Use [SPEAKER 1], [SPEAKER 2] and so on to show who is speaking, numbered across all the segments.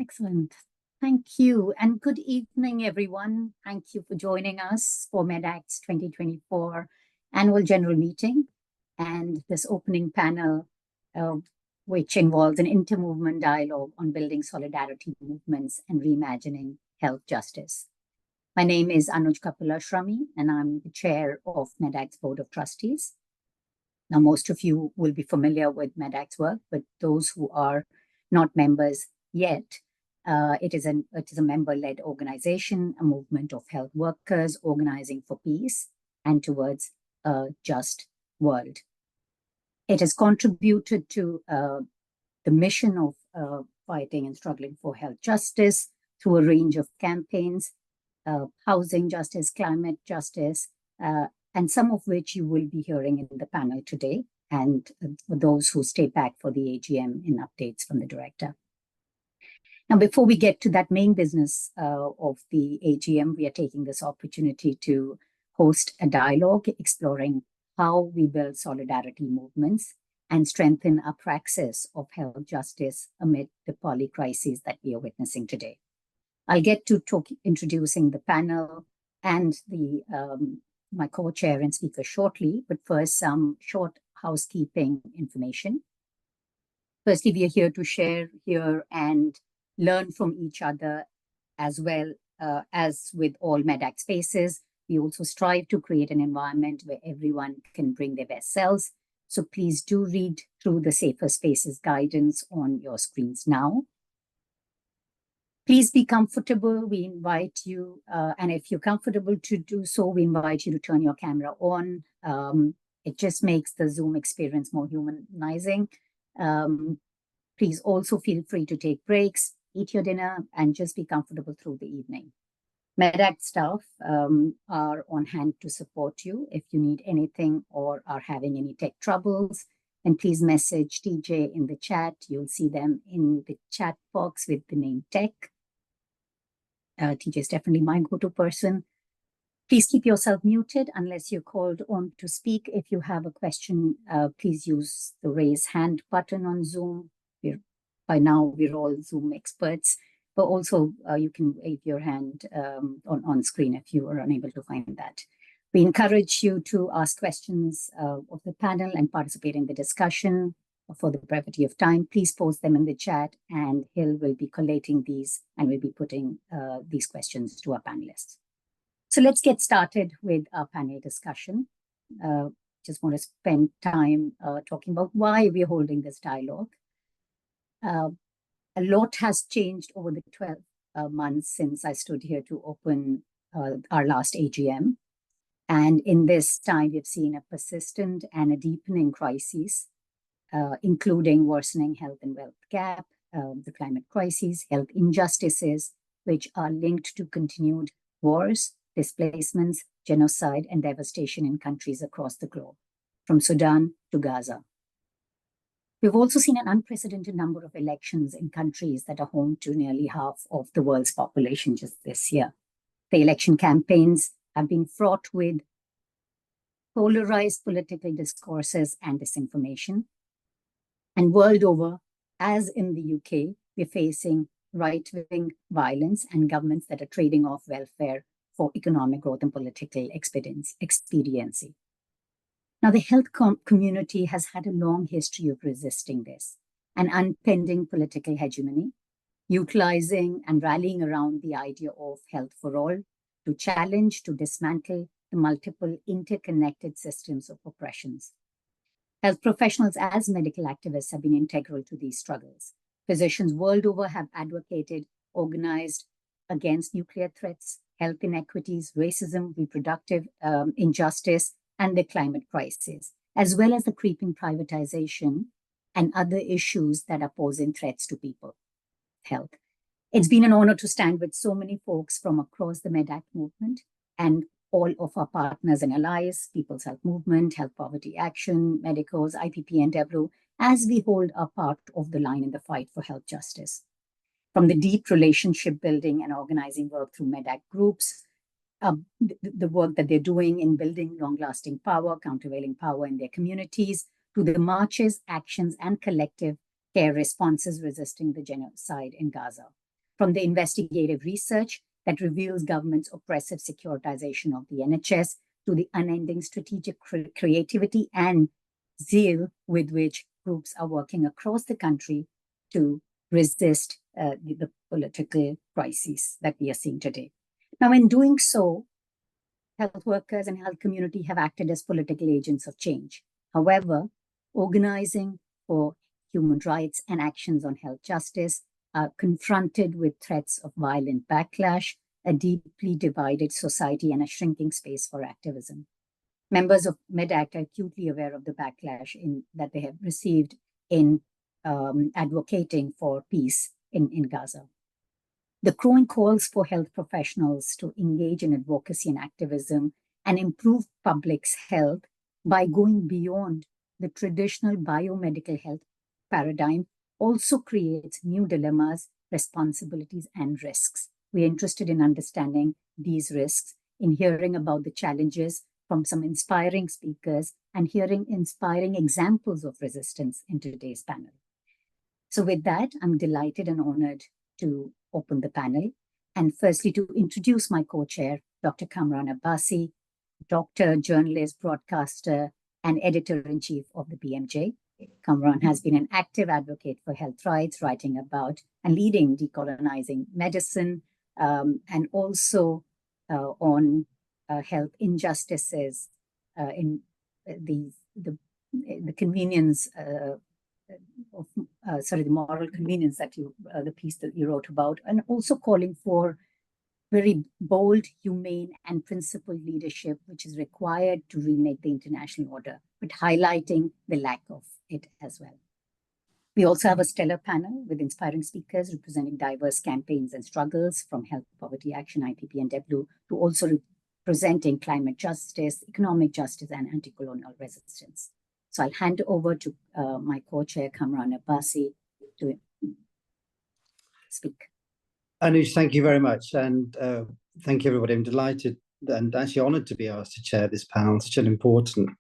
[SPEAKER 1] Excellent. Thank you. And good evening, everyone. Thank you for joining us for Medact's 2024 Annual General Meeting and this opening panel, which involves an inter-movement dialogue on building solidarity movements and reimagining health justice. My name is Anuj Kapila-Shrami, and I'm the chair of Medact's Board of Trustees. Now, most of you will be familiar with Medact's work, but those who are not members yet, it is a member-led organization, a movement of health workers organizing for peace and towards a just world. It has contributed to the mission of fighting and struggling for health justice through a range of campaigns, housing justice, climate justice, and some of which you will be hearing in the panel today, and for those who stay back for the AGM in updates from the director. Now, before we get to that main business of the AGM, we are taking this opportunity to host a dialogue exploring how we build solidarity movements and strengthen our praxis of health justice amid the polycrises that we are witnessing today. I'll get to introducing the panel and my co-chair and speaker shortly, but first some short housekeeping information. Firstly, we are here to share here and learn from each other, as well as with all Medact spaces. We also strive to create an environment where everyone can bring their best selves. So please do read through the Safer Spaces guidance on your screens now. Please be comfortable. We invite you, and if you're comfortable to do so, we invite you to turn your camera on. It just makes the Zoom experience more humanizing. Please also feel free to take breaks, eat your dinner, and just be comfortable through the evening. Medact staff are on hand to support you if you need anything or are having any tech troubles. And please message TJ in the chat. You'll see them in the chat box with the name tech. TJ is definitely my go-to person. Please keep yourself muted unless you're called on to speak. If you have a question, please use the raise hand button on Zoom. By now, we're all Zoom experts, but also you can wave your hand on screen if you are unable to find that. We encourage you to ask questions of the panel and participate in the discussion. For the brevity of time, please post them in the chat, and Hill will be collating these and will be putting these questions to our panelists. So let's get started with our panel discussion. Just want to spend time talking about why we're holding this dialogue. A lot has changed over the 12 months since I stood here to open our last AGM. And in this time, we've seen a persistent and a deepening crisis, including worsening health and wealth gap, the climate crises, health injustices, which are linked to continued wars, displacements, genocide, and devastation in countries across the globe, from Sudan to Gaza. We've also seen an unprecedented number of elections in countries that are home to nearly half of the world's population just this year. The election campaigns have been fraught with polarized political discourses and disinformation. And world over, as in the UK, we're facing right-wing violence and governments that are trading off welfare for economic growth and political expediency. Now, the health community has had a long history of resisting this, an impending political hegemony, utilizing and rallying around the idea of health for all to challenge, to dismantle the multiple interconnected systems of oppressions. Health professionals as medical activists have been integral to these struggles. Physicians world over have advocated, organized against nuclear threats, health inequities, racism, reproductive injustice, and the climate crisis, as well as the creeping privatization and other issues that are posing threats to people. Health. It's been an honor to stand with so many folks from across the Medact movement and all of our partners and allies, People's Health Movement, Health Poverty Action, Medicos, IPP, and DEVRO, as we hold our part of the line in the fight for health justice. From the deep relationship building and organizing work through Medact groups, the work that they're doing in building long-lasting power, countervailing power in their communities, to the marches, actions, and collective care responses resisting the genocide in Gaza. from the investigative research that reveals government's oppressive securitization of the NHS to the unending strategic creativity and zeal with which groups are working across the country to resist the political crises that we are seeing today. Now, in doing so, health workers and health community have acted as political agents of change. However, organizing for human rights and actions on health justice are confronted with threats of violent backlash, a deeply divided society, and a shrinking space for activism. Members of Medact are acutely aware of the backlash that they have received in advocating for peace in Gaza. The growing calls for health professionals to engage in advocacy and activism and improve public's health by going beyond the traditional biomedical health paradigm also creates new dilemmas, responsibilities, and risks. We're interested in understanding these risks, in hearing about the challenges from some inspiring speakers, and hearing inspiring examples of resistance in today's panel. So with that, I'm delighted and honored to open the panel. And firstly, to introduce my co-chair, Dr. Kamran Abbasi, doctor, journalist, broadcaster, and editor-in-chief of the BMJ. Kamran has been an active advocate for health rights, writing about and leading decolonizing medicine, and also on health injustices in the convenience the moral convenience that the piece that you wrote about, and also calling for very bold, humane, and principled leadership, which is required to remake the international order, but highlighting the lack of it as well. We also have a stellar panel with inspiring speakers representing diverse campaigns and struggles, from Health Poverty Action, IPP, and DEBLU, to also presenting climate justice, economic justice, and anti-colonial resistance. So I'll hand over to my co-chair, Kamran Abbasi, to speak.
[SPEAKER 2] Anuj, thank you very much. And thank you, everybody. I'm delighted and actually honoured to be asked to chair this panel, such an important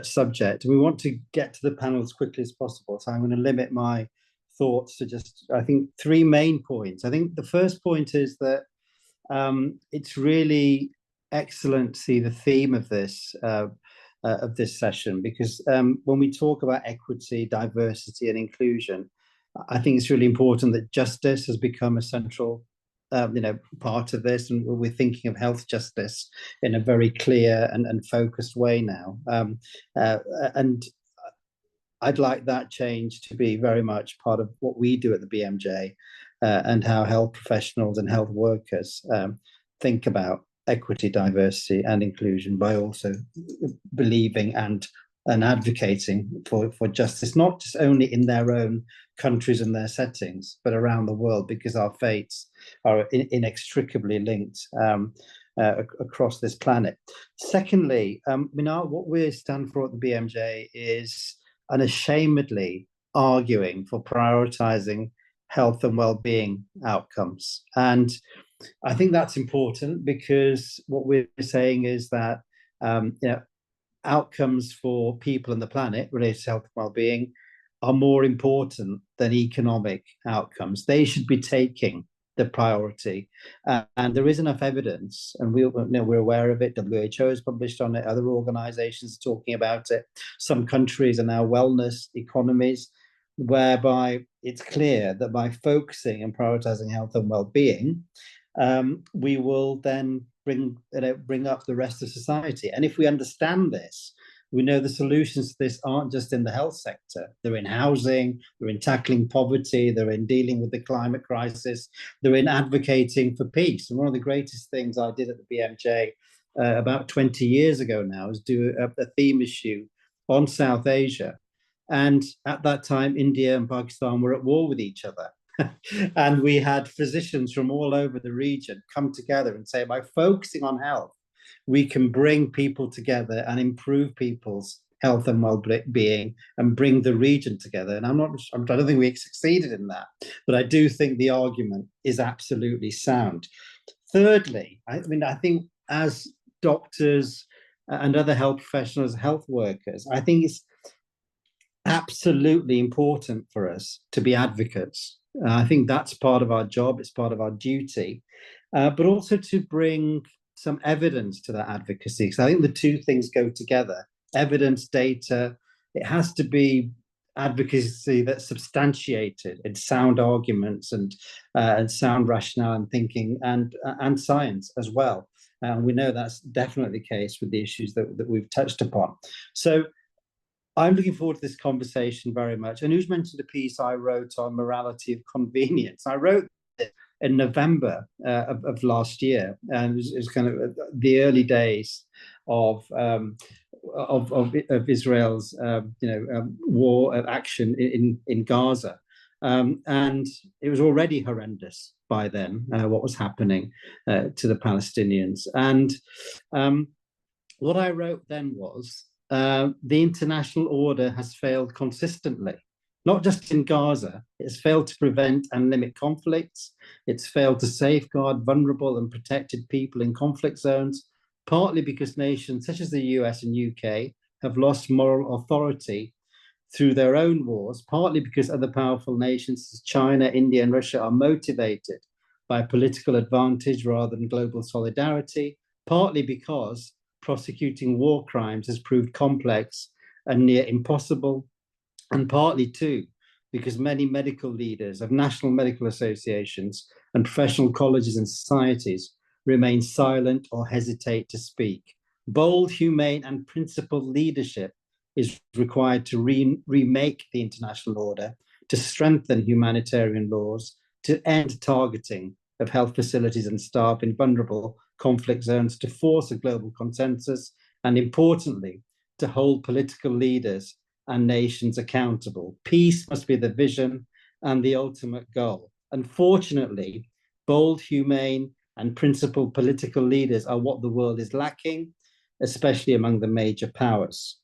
[SPEAKER 2] subject. We want to get to the panel as quickly as possible. So I'm going to limit my thoughts to just, I think, 3 main points. I think the first point is that it's really excellent to see the theme of this session, because when we talk about equity, diversity, and inclusion, I think it's really important that justice has become a central part of this, and we're thinking of health justice in a very clear and focused way now. And I'd like that change to be very much part of what we do at the BMJ, and how health professionals and health workers think about equity, diversity, and inclusion, by also believing and advocating for justice, not just only in their own countries and their settings, but around the world, because our fates are inextricably linked across this planet. Secondly, what we stand for at the BMJ is unashamedly arguing for prioritizing health and well-being outcomes. And I think that's important, because what we're saying is that outcomes for people and the planet related to health and well-being are more important than economic outcomes. They should be taking the priority, and there is enough evidence, and we're aware of it. WHO has published on it, other organizations are talking about it. Some countries are now wellness economies, whereby it's clear that by focusing and prioritizing health and well-being, we will then bring up the rest of society. And if we understand this, we know the solutions to this aren't just in the health sector. They're in housing, they're in tackling poverty, they're in dealing with the climate crisis, they're in advocating for peace. And one of the greatest things I did at the BMJ about 20 years ago now is do a theme issue on South Asia. And at that time, India and Pakistan were at war with each other. And we had physicians from all over the region come together and say, by focusing on health, we can bring people together and improve people's health and well-being and bring the region together. And I don't think we succeeded in that, but I do think the argument is absolutely sound. Thirdly, I think as doctors and other health professionals, health workers, I think it's absolutely important for us to be advocates I think that's part of our job, it's part of our duty, but also to bring some evidence to that advocacy. Because I think the two things go together, evidence, data. It has to be advocacy that's substantiated in sound arguments and sound rationale and thinking and science as well. And we know that's definitely the case with the issues that we've touched upon. So I'm looking forward to this conversation very much. And who's mentioned a piece I wrote on morality of convenience? I wrote it in November of last year, and it was kind of the early days of Israel's war of action in Gaza, and it was already horrendous by then what was happening to the Palestinians. And what I wrote then was, the international order has failed consistently, not just in Gaza. It's failed to prevent and limit conflicts. It's failed to safeguard vulnerable and protected people in conflict zones, partly because nations such as the US and UK have lost moral authority through their own wars, partly because other powerful nations such as China, India, and Russia are motivated by political advantage rather than global solidarity, partly because prosecuting war crimes has proved complex and near impossible, and partly too because many medical leaders of national medical associations and professional colleges and societies remain silent or hesitate to speak. Bold, humane, and principled leadership is required to remake the international order, to strengthen humanitarian laws, to end targeting of health facilities and staff in vulnerable conflict zones, to force a global consensus, and importantly, to hold political leaders and nations accountable. Peace must be the vision and the ultimate goal. Unfortunately, bold, humane, and principled political leaders are what the world is lacking, especially among the major powers.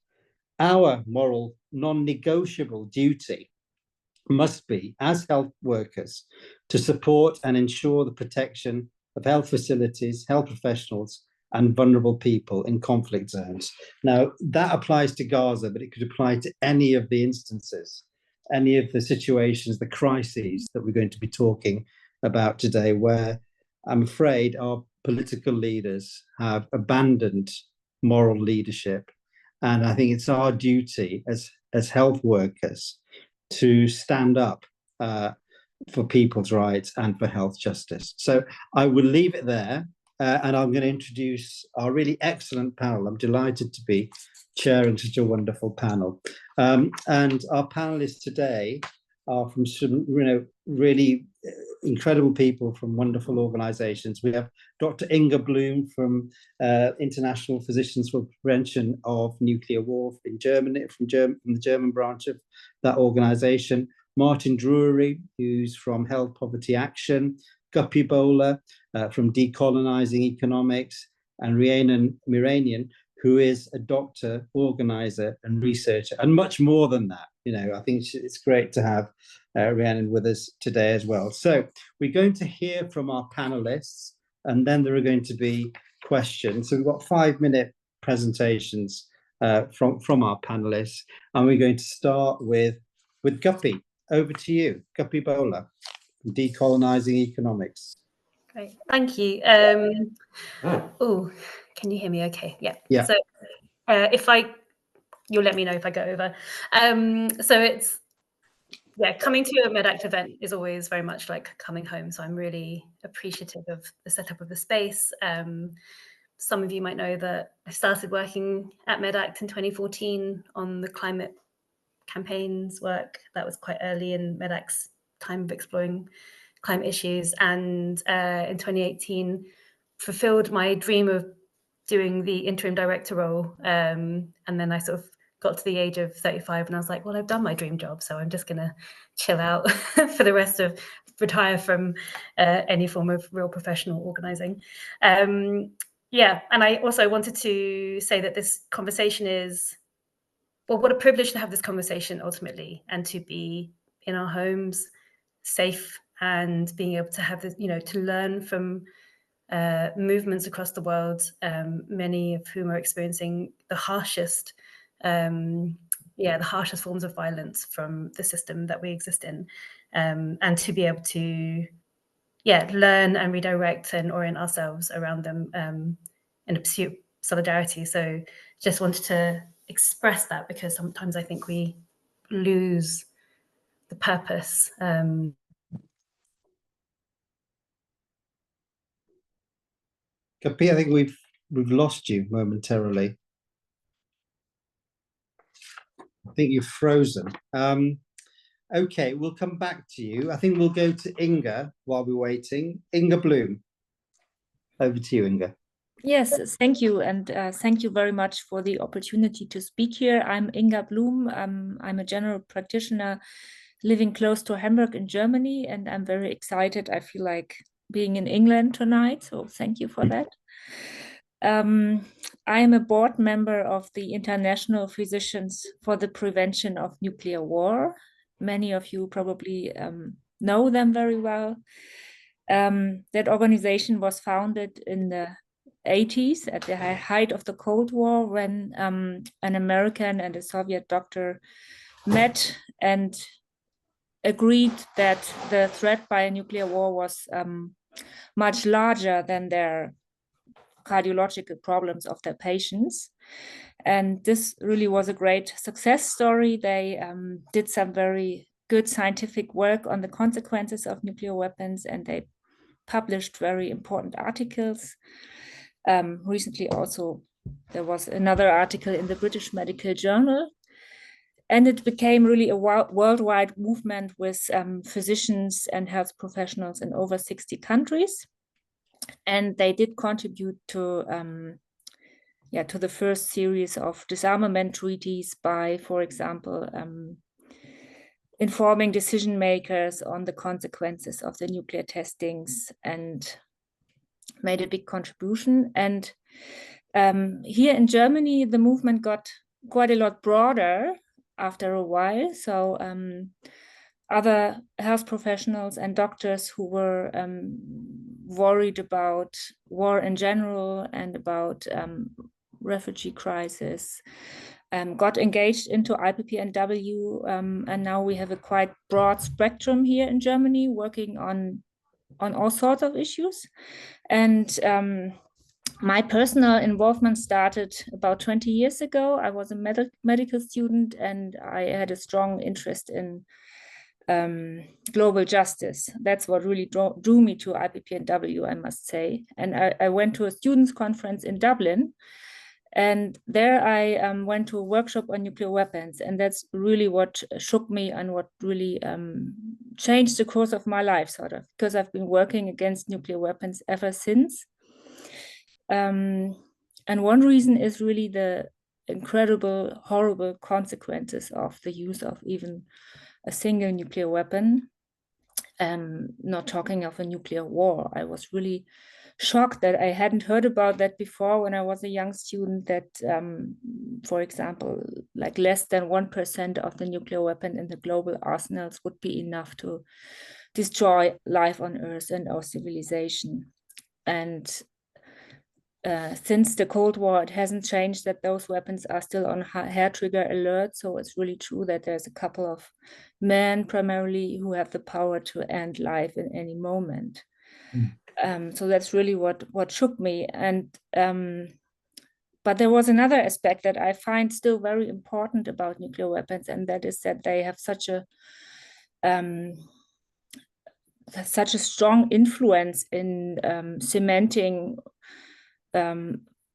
[SPEAKER 2] Our moral, non-negotiable duty must be, as health workers, to support and ensure the protection of health facilities, health professionals, and vulnerable people in conflict zones. Now, that applies to Gaza, but it could apply to any of the instances, any of the situations, the crises that we're going to be talking about today, where I'm afraid our political leaders have abandoned moral leadership. And I think it's our duty as health workers to stand up for people's rights and for health justice. So I will leave it there, and I'm going to introduce our really excellent panel. I'm delighted to be chairing such a wonderful panel. And our panelists today are from some, really incredible people from wonderful organizations. We have Dr. Inga Bloom from International Physicians for Prevention of Nuclear War in Germany, from the German branch of that organization. Martin Drury, who's from Health Poverty Action. Guppy Bowler from Decolonizing Economics. And Rhiannon Miranian, who is a doctor, organizer, and researcher, and much more than that. I think it's great to have Rhiannon with us today as well. So we're going to hear from our panelists, and then there are going to be questions. So we've got 5-minute presentations from our panelists, and we're going to start with Guppy. Over to you, Guppy Bowler, Decolonizing Economics.
[SPEAKER 3] Great, thank you. Oh, can you hear me okay? Yeah. So you'll let me know if I go over. So it's, coming to a Medact event is always very much like coming home. So I'm really appreciative of the setup of the space. Some of you might know that I started working at Medact in 2014 on the climate campaigns work. That was quite early in Medact's time of exploring climate issues. And in 2018, fulfilled my dream of doing the interim director role. And then I sort of got to the age of 35 and I was like, well, I've done my dream job, so I'm just going to chill out for the rest of, retire from any form of real professional organising. And I also wanted to say that this conversation is, well, what a privilege to have this conversation ultimately, and to be in our homes, safe, and being able to have this, to learn from movements across the world, many of whom are experiencing the harshest forms of violence from the system that we exist in. and to be able to, learn and redirect and orient ourselves around them in a pursuit of solidarity. So just wanted to express that, because sometimes I think we lose the purpose.
[SPEAKER 2] Kapi, I think we've lost you momentarily. I think you've frozen. Okay, we'll come back to you. I think we'll go to Inga while we're waiting. Inga Bloom. Over to you, Inga.
[SPEAKER 4] Yes, thank you. And thank you very much for the opportunity to speak here. I'm Inga Bloom. I'm a general practitioner living close to Hamburg in Germany, and I'm very excited. I feel like being in England tonight, so thank you for that. I am a board member of the International Physicians for the Prevention of Nuclear War. Many of you probably know them very well. That organization was founded in the 80s at the height of the Cold War, when an American and a Soviet doctor met and agreed that the threat by a nuclear war was much larger than their cardiological problems of their patients. And this really was a great success story. They did some very good scientific work on the consequences of nuclear weapons, and they published very important articles. Recently also, there was another article in the British Medical Journal, and it became really a worldwide movement with physicians and health professionals in over 60 countries. And they did contribute to the first series of disarmament treaties by, for example, informing decision makers on the consequences of the nuclear testings, and made a big contribution. And here in Germany, the movement got quite a lot broader after a while. So other health professionals and doctors who were worried about war in general and about refugee crisis got engaged into IPPNW, and now we have a quite broad spectrum here in Germany working on all sorts of issues. And my personal involvement started about 20 years ago. I was a medical student, and I had a strong interest in global justice. That's what really drew me to IPPNW, I must say. And I went to a students' conference in Dublin, and there I went to a workshop on nuclear weapons. And that's really what shook me and what really changed the course of my life, sort of, because I've been working against nuclear weapons ever since. And one reason is really the incredible, horrible consequences of the use of even a single nuclear weapon, not talking of a nuclear war. I was really shocked that I hadn't heard about that before when I was a young student, that, for example, like less than 1% of the nuclear weapon in the global arsenals would be enough to destroy life on Earth and our civilization. And since the Cold War, it hasn't changed that those weapons are still on hair trigger alert. So it's really true that there's a couple of men primarily who have the power to end life in any moment. So that's really what shook me. And but there was another aspect that I find still very important about nuclear weapons, and that is that they have such a strong influence in cementing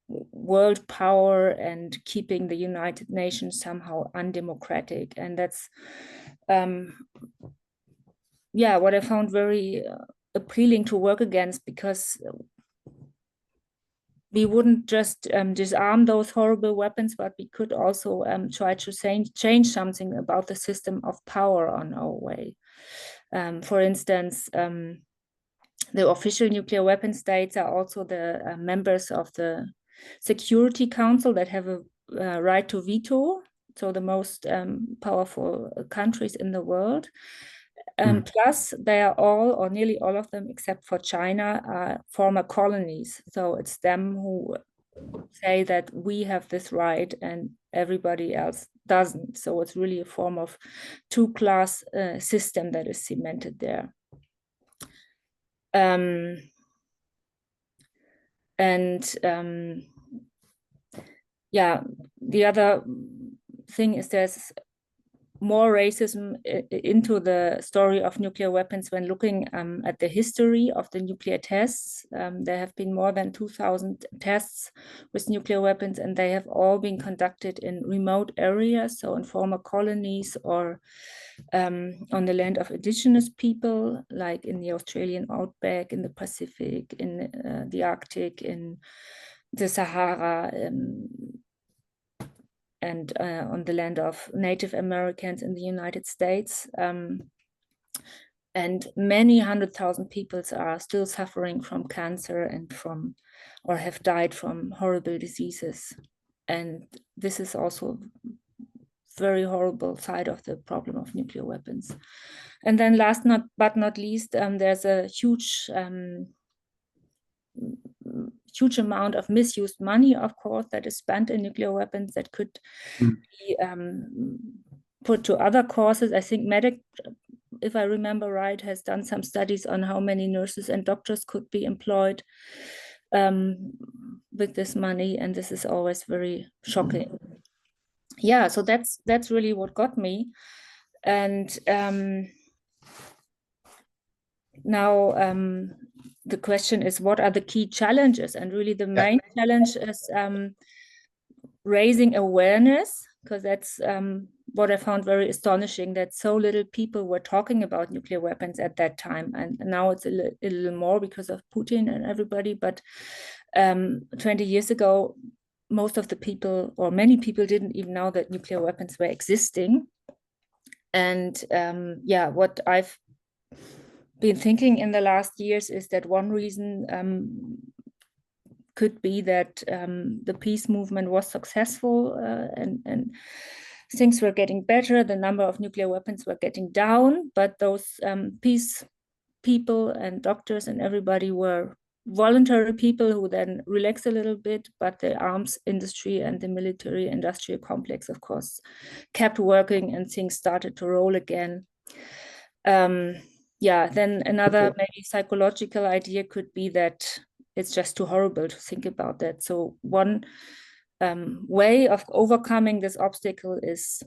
[SPEAKER 4] world power and keeping the United Nations somehow undemocratic. And that's what I found very appealing to work against, because we wouldn't just disarm those horrible weapons, but we could also try to change something about the system of power on our way. For instance, the official nuclear weapon states are also the members of the Security Council that have a right to veto, so the most powerful countries in the world. Plus, they are all, or nearly all of them, except for China, are former colonies. So it's them who say that we have this right and everybody else doesn't. So it's really a form of two-class system that is cemented there. Yeah, the other thing is there's more racism into the story of nuclear weapons when looking at the history of the nuclear tests. There have been more than 2,000 tests with nuclear weapons, and they have all been conducted in remote areas, so in former colonies or on the land of indigenous people, like in the Australian outback, in the Pacific, in the Arctic, in the Sahara, and on the land of Native Americans in the United States. And many 100,000 people are still suffering from cancer and or have died from horrible diseases. And this is also a very horrible side of the problem of nuclear weapons. And then last but not least, there's a huge amount of misused money, of course, that is spent in nuclear weapons that could be put to other causes. I think Medact, if I remember right, has done some studies on how many nurses and doctors could be employed with this money, and this is always very shocking. Yeah, so that's really what got me. And now the question is, what are the key challenges? And really the main challenge is raising awareness, because that's what I found very astonishing, that so little people were talking about nuclear weapons at that time. And now it's a little more because of Putin and everybody. But 20 years ago, most of the people, or many people, didn't even know that nuclear weapons were existing. And yeah, what I've been thinking in the last years is that one reason could be that the peace movement was successful and things were getting better. The number of nuclear weapons were getting down, but those peace people and doctors and everybody were voluntary people who then relax a little bit, but the arms industry and the military industrial complex, of course, kept working and things started to roll again. Yeah, then another maybe psychological idea could be that it's just too horrible to think about that. So one way of overcoming this obstacle is,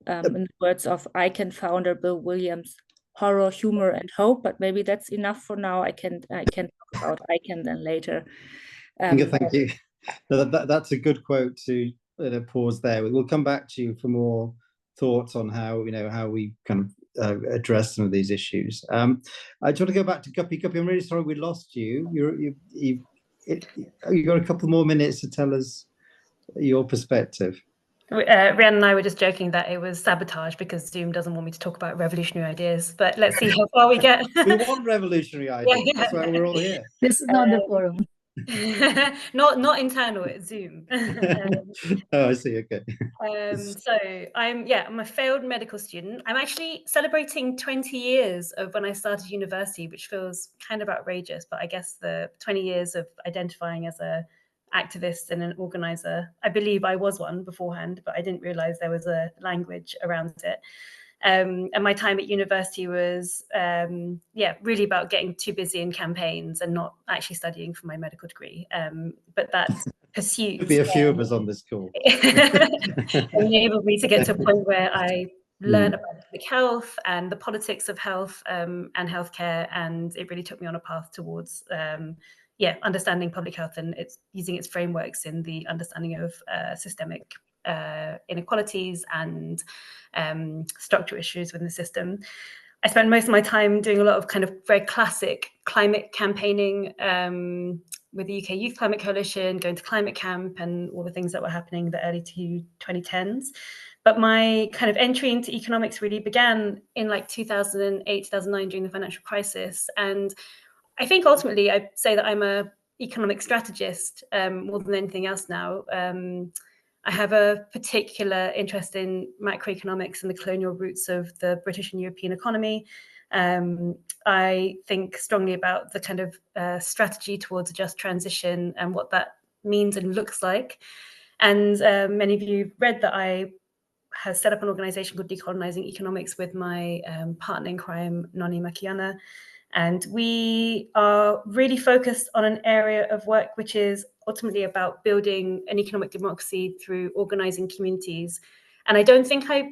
[SPEAKER 4] in the words of ICANN founder Bill Williams, horror, humor, and hope. But maybe that's enough for now. I can talk about ICANN then later.
[SPEAKER 2] Thank you. No, that's a good quote to pause there. We'll come back to you for more thoughts on how we kind of address some of these issues. I just want to go back to Guppy. Guppy, I'm really sorry we lost you. You've got a couple more minutes to tell us your perspective.
[SPEAKER 3] Rhiannon and I were just joking that it was sabotage because Zoom doesn't want me to talk about revolutionary ideas, but let's see how far we get.
[SPEAKER 2] We want revolutionary ideas. Yeah. That's why we're all here.
[SPEAKER 1] This is not the forum.
[SPEAKER 3] not internal, it's Zoom.
[SPEAKER 2] Oh, I see. Okay.
[SPEAKER 3] So I'm a failed medical student. I'm actually celebrating 20 years of when I started university, which feels kind of outrageous, but I guess the 20 years of identifying as a activist and an organizer. I believe I was one beforehand, but I didn't realize there was a language around it. And my time at university was, really about getting too busy in campaigns and not actually studying for my medical degree. But that pursuit
[SPEAKER 2] could be a few of us on this call.
[SPEAKER 3] enabled me to get to a point where I learned about public health and the politics of health and healthcare, and it really took me on a path towards understanding public health and using its frameworks in the understanding of systemic inequalities and structural issues within the system. I spent most of my time doing a lot of kind of very classic climate campaigning with the UK Youth Climate Coalition, going to climate camp and all the things that were happening in the early 2010s. But my kind of entry into economics really began in like 2008, 2009 during the financial crisis. And I think ultimately I'd say that I'm a economic strategist more than anything else now. I have a particular interest in macroeconomics and the colonial roots of the British and European economy. I think strongly about the kind of strategy towards a just transition and what that means and looks like. And many of you read that I have set up an organization called Decolonizing Economics with my partner in crime, Noni Makiana. And we are really focused on an area of work which is ultimately about building an economic democracy through organizing communities. And I don't think I've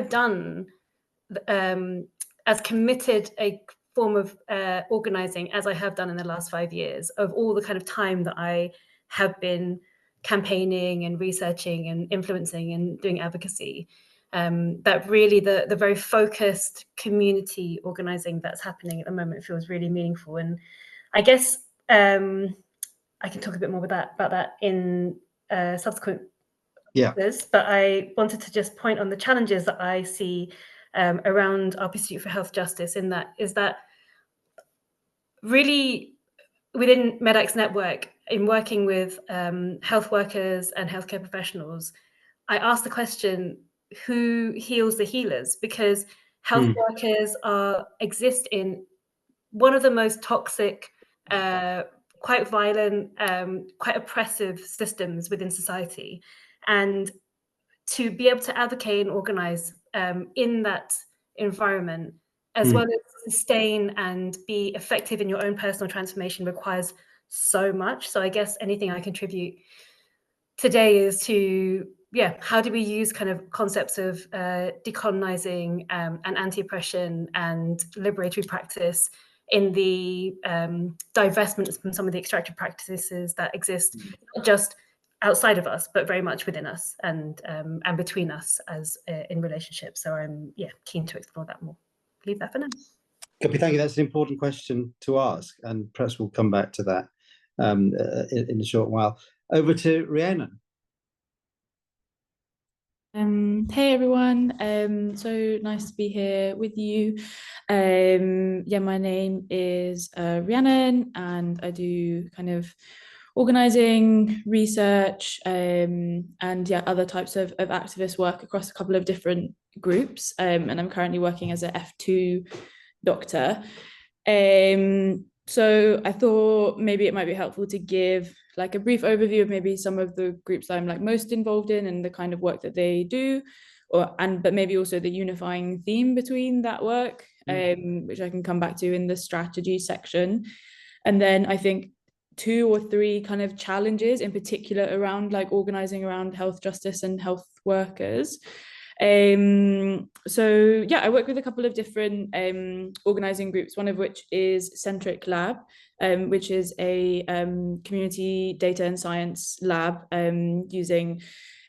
[SPEAKER 3] done as committed a form of organizing as I have done in the last 5 years, of all the kind of time that I have been campaigning and researching and influencing and doing advocacy. That really the very focused community organizing that's happening at the moment feels really meaningful. And I guess I can talk a bit more about that in subsequent this, but I wanted to just point on the challenges that I see around our pursuit for health justice. In that is that really within Medact's network, in working with health workers and healthcare professionals, I asked the question, who heals the healers? Because health workers exist in one of the most toxic, quite violent, quite oppressive systems within society. And to be able to advocate and organize in that environment, as well as sustain and be effective in your own personal transformation, requires so much. So I guess anything I contribute today is to, how do we use kind of concepts of decolonizing and anti-oppression and liberatory practice in the divestment from some of the extractive practices that exist, not just outside of us, but very much within us and between us as in relationships. So I'm keen to explore that more. Leave that for now.
[SPEAKER 2] Guppy, thank you. That's an important question to ask, and perhaps we'll come back to that in a short while. Over to Rhiannon.
[SPEAKER 5] Hey everyone, so nice to be here with you. My name is Rhiannon, and I do kind of organising, research, and other types of activist work across a couple of different groups. And I'm currently working as a F2 doctor. So I thought maybe it might be helpful to give like a brief overview of maybe some of the groups I'm like most involved in and the kind of work that they do, but maybe also the unifying theme between that work, which I can come back to in the strategy section. And then I think 2 or 3 kind of challenges in particular around like organizing around health justice and health workers. So I work with a couple of different organizing groups, one of which is Centric Lab, which is a community data and science lab using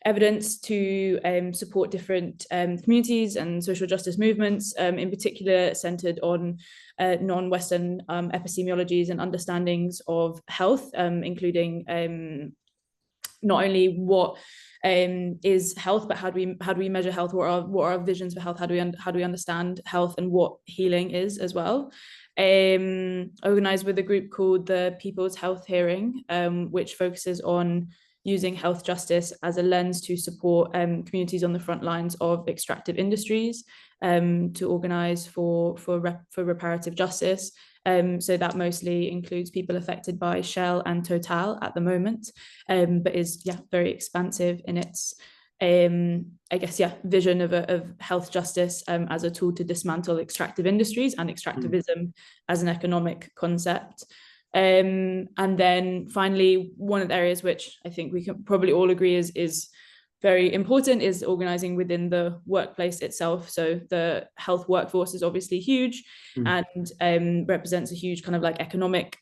[SPEAKER 5] evidence to support different communities and social justice movements, in particular centered on non-Western epistemologies and understandings of health, including not only what is health, but how do we measure health? What are our visions for health? How do we understand health and what healing is as well? Organized with a group called the People's Health Hearing, which focuses on using health justice as a lens to support communities on the front lines of extractive industries, to organize for reparative justice. So that mostly includes people affected by Shell and Total at the moment, but is very expansive in its vision of health justice as a tool to dismantle extractive industries and extractivism as an economic concept. And then finally, one of the areas which I think we can probably all agree is very important is organizing within the workplace itself. So the health workforce is obviously huge and represents a huge kind of like economic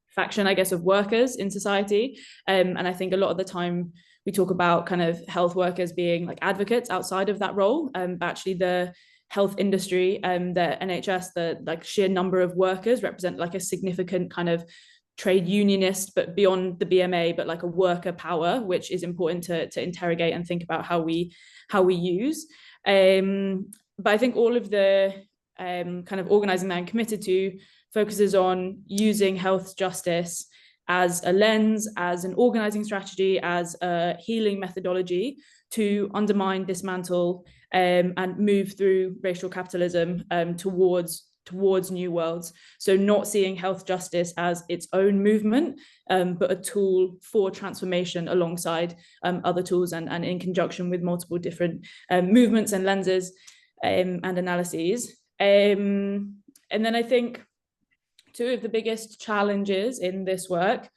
[SPEAKER 5] faction, I guess, of workers in society. And I think a lot of the time we talk about kind of health workers being like advocates outside of that role, but actually the health industry, the NHS, the like sheer number of workers represent like a significant kind of trade unionist, but beyond the BMA, but like a worker power, which is important to interrogate and think about how we use. But I think all of the kind of organizing that I'm committed to focuses on using health justice as a lens, as an organizing strategy, as a healing methodology to undermine, dismantle, and move through racial capitalism towards towards new worlds. So not seeing health justice as its own movement, but a tool for transformation alongside other tools and in conjunction with multiple different movements and lenses and analyses. And then I think two of the biggest challenges in this work,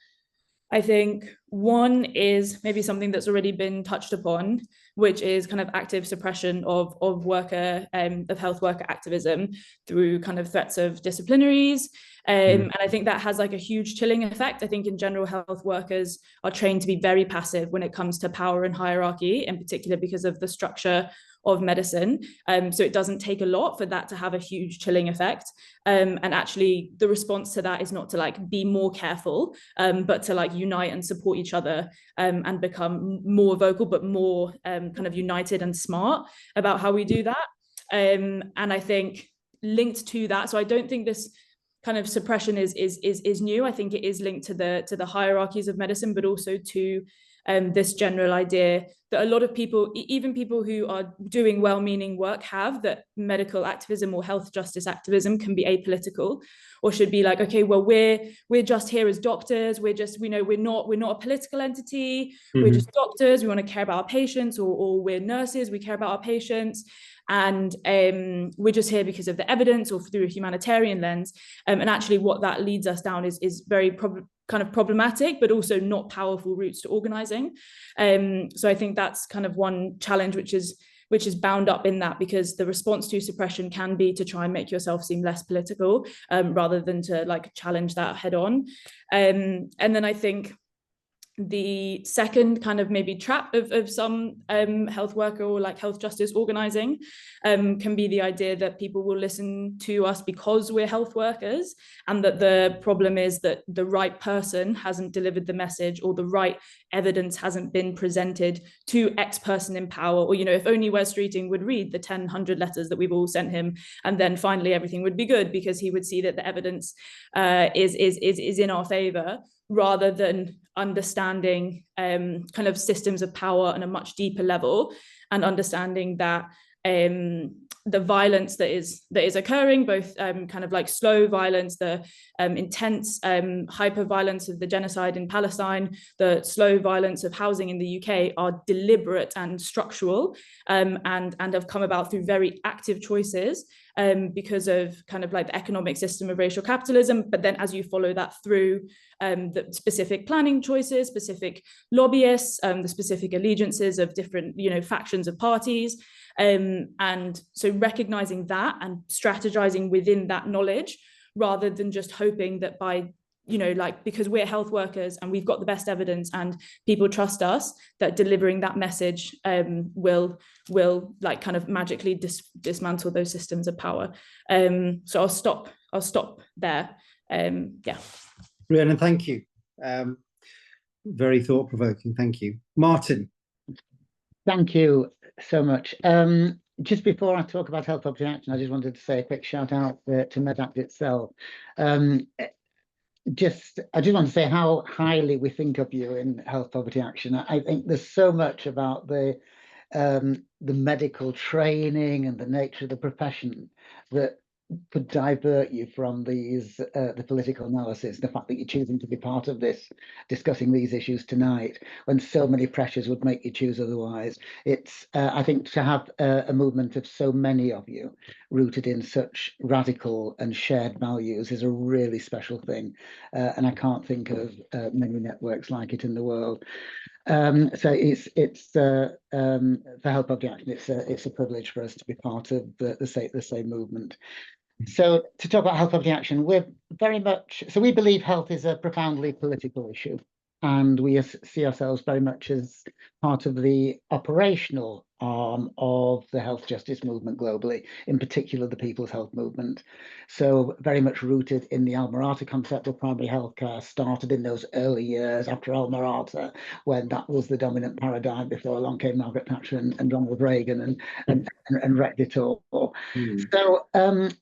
[SPEAKER 5] I think one is maybe something that's already been touched upon, which is kind of active suppression of health worker activism through kind of threats of disciplinaries. And I think that has like a huge chilling effect. I think in general, health workers are trained to be very passive when it comes to power and hierarchy, in particular because of the structure of medicine. So it doesn't take a lot for that to have a huge chilling effect. And actually the response to that is not to like be more careful, but to like unite and support each other and become more vocal, but more kind of united and smart about how we do that. And I think linked to that, so I don't think this kind of suppression is new. I think it is linked to the hierarchies of medicine, but also to this general idea that a lot of people, even people who are doing well-meaning work, have, that medical activism or health justice activism can be apolitical, or should be like, okay, well, we're just here as doctors. We're just, we're not a political entity. We're just doctors. We want to care about our patients, or we're nurses. We care about our patients. And we're just here because of the evidence or through a humanitarian lens. And actually what that leads us down is very kind of problematic, but also not powerful routes to organising. So I think that's kind of one challenge which is bound up in that, because the response to suppression can be to try and make yourself seem less political, rather than to like challenge that head on. And then I think the second kind of maybe trap of some health worker or like health justice organising can be the idea that people will listen to us because we're health workers, and that the problem is that the right person hasn't delivered the message, or the right evidence hasn't been presented to X person in power. Or, you know, if only Wes Streeting would read the 100 letters that we've all sent him, and then finally everything would be good, because he would see that the evidence is in our favour, rather than understanding kind of systems of power on a much deeper level, and understanding that the violence that is occurring, both kind of like slow violence, the intense hyper violence of the genocide in Palestine, the slow violence of housing in the UK, are deliberate and structural, and have come about through very active choices, because of kind of like the economic system of racial capitalism. But then as you follow that through, the specific planning choices, specific lobbyists, the specific allegiances of different, you know, factions of parties. And so recognizing that and strategizing within that knowledge, rather than just hoping that by, you know, like, because we're health workers and we've got the best evidence and people trust us, that delivering that message will like kind of magically dismantle those systems of power. So I'll stop there. Yeah.
[SPEAKER 2] Rhiannon, thank you. Very thought-provoking. Thank you. Martin.
[SPEAKER 6] Thank you so much. Just before I talk about health poverty action, I just wanted to say a quick shout out to Medact itself. I just want to say how highly we think of you in health poverty action. I think there's so much about the medical training and the nature of the profession that could divert you from these the political analysis. The fact that you're choosing to be part of this, discussing these issues tonight, when so many pressures would make you choose otherwise. It's I think to have a movement of so many of you rooted in such radical and shared values is a really special thing, and I can't think of many networks like it in the world. So it's for Health Poverty Action, it's a privilege for us to be part of the same movement. So to talk about health poverty action, we're very much, so we believe health is a profoundly political issue, and we see ourselves very much as part of the operational arm of the health justice movement globally, in particular the People's Health Movement. So very much rooted in the Alma-Ata concept of primary healthcare, started in those early years after Alma-Ata, when that was the dominant paradigm, before along came Margaret Thatcher and Ronald Reagan and wrecked it all. So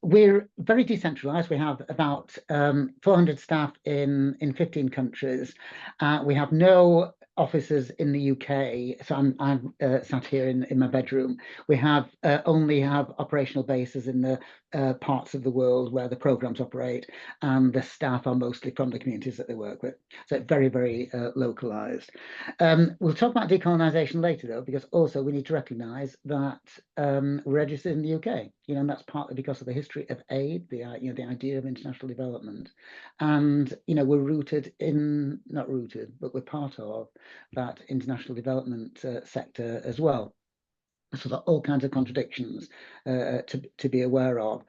[SPEAKER 6] we're very decentralized. We have about 400 staff in 15 countries. We have no offices in the UK. So I'm sat here in my bedroom. We have only have operational bases in the parts of the world where the programs operate, and the staff are mostly from the communities that they work with. So it's very, very localized. We'll talk about decolonisation later, though, because also we need to recognise that we're registered in the UK. And that's partly because of the history of aid, the idea of international development, and we're rooted in, not rooted, but we're part of that international development sector as well. So there are all kinds of contradictions to be aware of.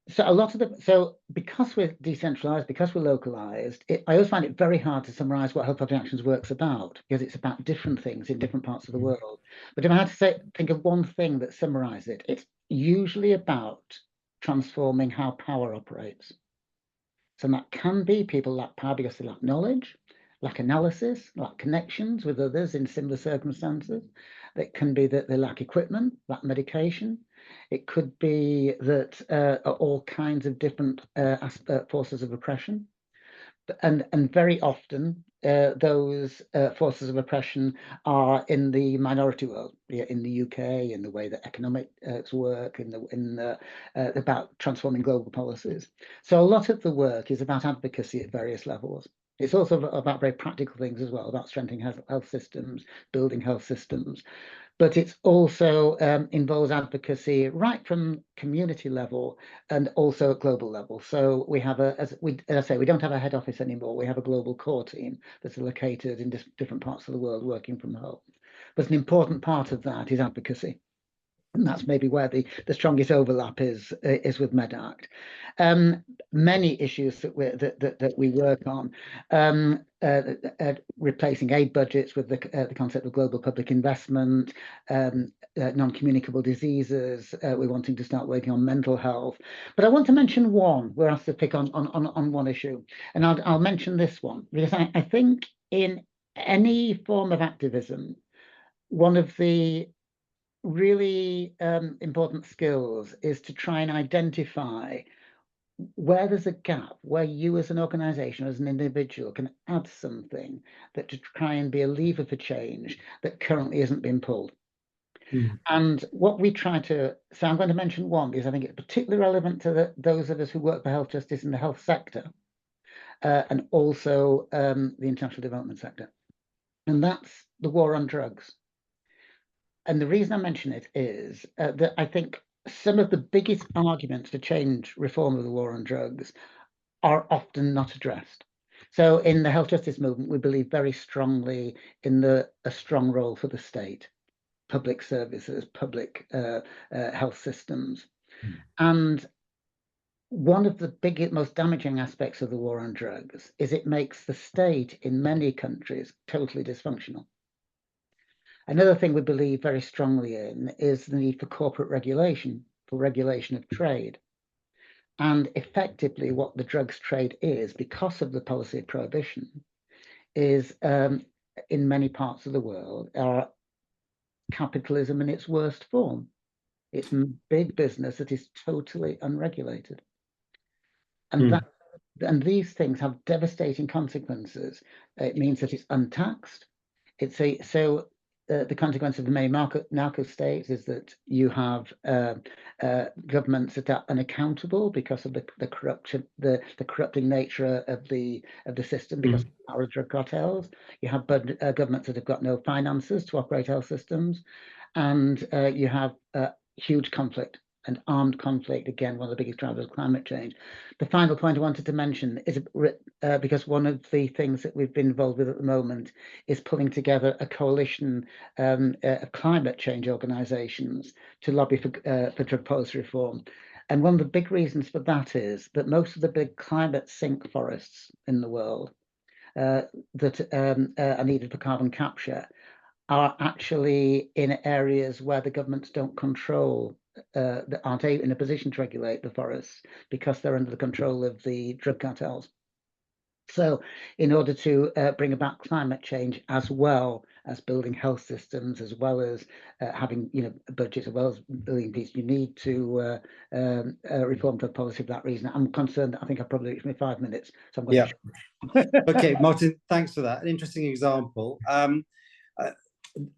[SPEAKER 6] So because we're decentralized, because we're localized, I always find it very hard to summarize what Health Public Action's work's about, because it's about different things in different parts of the world. But if I had to think of one thing that summarizes it, it's usually about transforming how power operates. So that can be people lack power because they lack knowledge, lack analysis, lack connections with others in similar circumstances. It can be that they lack equipment, lack medication. It could be that all kinds of different forces of oppression. And very often those forces of oppression are in the minority world, in the UK, in the way that economics work, about transforming global policies. So a lot of the work is about advocacy at various levels. It's also about very practical things as well, about strengthening health systems, building health systems. But it's also involves advocacy right from community level and also at global level. So we have as I say, we don't have a head office anymore. We have a global core team that's located in different parts of the world working from home. But an important part of that is advocacy. And that's maybe where the strongest overlap is with Medact. Many issues that we work on, replacing aid budgets with the concept of global public investment, non-communicable diseases. We're wanting to start working on mental health. But I want to mention one. We're asked to pick on one issue, and I'll mention this one because I think in any form of activism, one of the really important skills is to try and identify where there's a gap, where you as an organization, as an individual, can add something that to try and be a lever for change that currently isn't being pulled. And what we try to, so I'm going to mention one because I think it's particularly relevant to those of us who work for health justice in the health sector and also the international development sector. And that's the war on drugs. And the reason I mention it is that I think some of the biggest arguments to change reform of the war on drugs are often not addressed. So in the health justice movement, we believe very strongly in a strong role for the state, public services, public health systems. And one of the biggest, most damaging aspects of the war on drugs is it makes the state in many countries totally dysfunctional. Another thing we believe very strongly in is the need for corporate regulation, for regulation of trade. And effectively what the drugs trade is, because of the policy of prohibition, is in many parts of the world, are capitalism in its worst form. It's big business that is totally unregulated. And and these things have devastating consequences. It means that it's untaxed. The consequence of the many narco states is that you have governments that are unaccountable because of the corruption, the corrupting nature of the system because of the power of drug cartels. You have governments that have got no finances to operate health systems, and you have huge conflict and armed conflict, again, one of the biggest drivers of climate change. The final point I wanted to mention is because one of the things that we've been involved with at the moment is pulling together a coalition of climate change organisations to lobby for drug policy reform. And one of the big reasons for that is that most of the big climate sink forests in the world that are needed for carbon capture are actually in areas where the governments don't control, that aren't in a position to regulate the forests because they're under the control of the drug cartels. So in order to bring about climate change, as well as building health systems, as well as having budgets, as well as building peace, you need to reform drug policy for that reason. I'm concerned that I think I've probably reached my 5 minutes, so I'm going
[SPEAKER 2] to okay, Martin, thanks for that. An interesting example.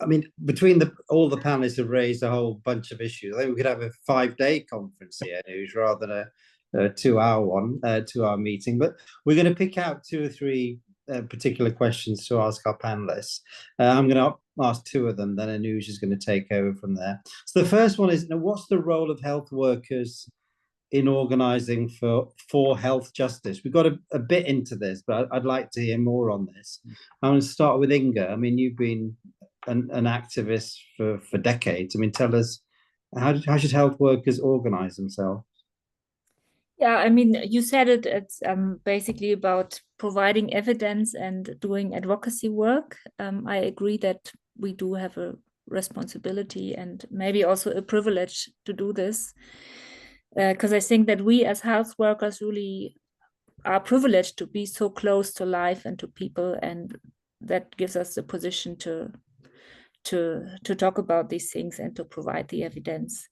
[SPEAKER 2] I mean, between all the panelists have raised a whole bunch of issues. I think we could have a 5-day conference here, News, rather than a 2-hour one, 2-hour meeting. But we're going to pick out 2 or 3 particular questions to ask our panelists. I'm going to ask 2 of them, then Anuj is going to take over from there. So the first one is, what's the role of health workers in organising for health justice? We got a bit into this, but I'd like to hear more on this. I'm going to start with Inga. I mean, you've been an activist for decades. I mean, tell us, how should health workers organise themselves?
[SPEAKER 4] Yeah, I mean, you said it. It's basically about providing evidence and doing advocacy work. I agree that we do have a responsibility and maybe also a privilege to do this, because I think that we as health workers really are privileged to be so close to life and to people, and that gives us the position to talk about these things and to provide the evidence.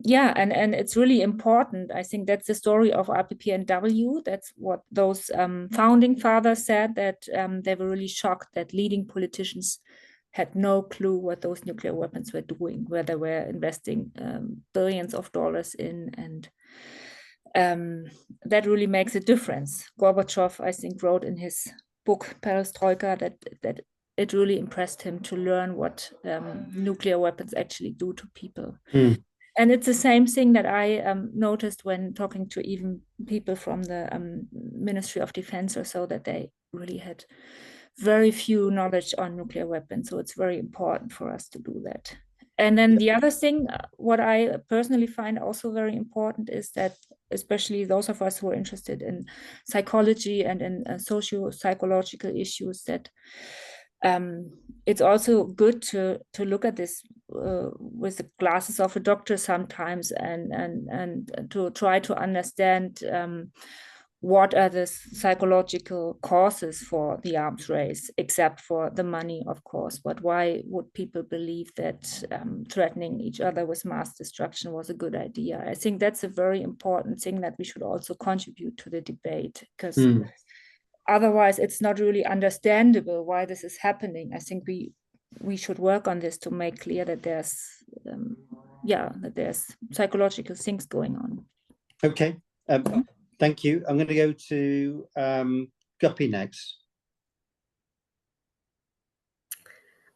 [SPEAKER 4] Yeah, and it's really important. I think that's the story of RPPNW. That's what those founding fathers said, that they were really shocked that leading politicians had no clue what those nuclear weapons were doing, where they were investing billions of dollars in, and that really makes a difference. Gorbachev, I think, wrote in his book Perestroika that it really impressed him to learn what nuclear weapons actually do to people. And it's the same thing that I noticed when talking to even people from the Ministry of Defense or so, that they really had very few knowledge on nuclear weapons. So it's very important for us to do that. And then the other thing, what I personally find also very important, is that especially those of us who are interested in psychology and in socio-psychological issues, that it's also good to look at this with the glasses of a doctor sometimes, and to try to understand what are the psychological causes for the arms race, except for the money, of course. But why would people believe that threatening each other with mass destruction was a good idea? I think that's a very important thing that we should also contribute to the debate, because otherwise it's not really understandable why this is happening. I think we should work on this to make clear that there's psychological things going on.
[SPEAKER 2] Okay. Thank you. I'm going to go to Guppy next.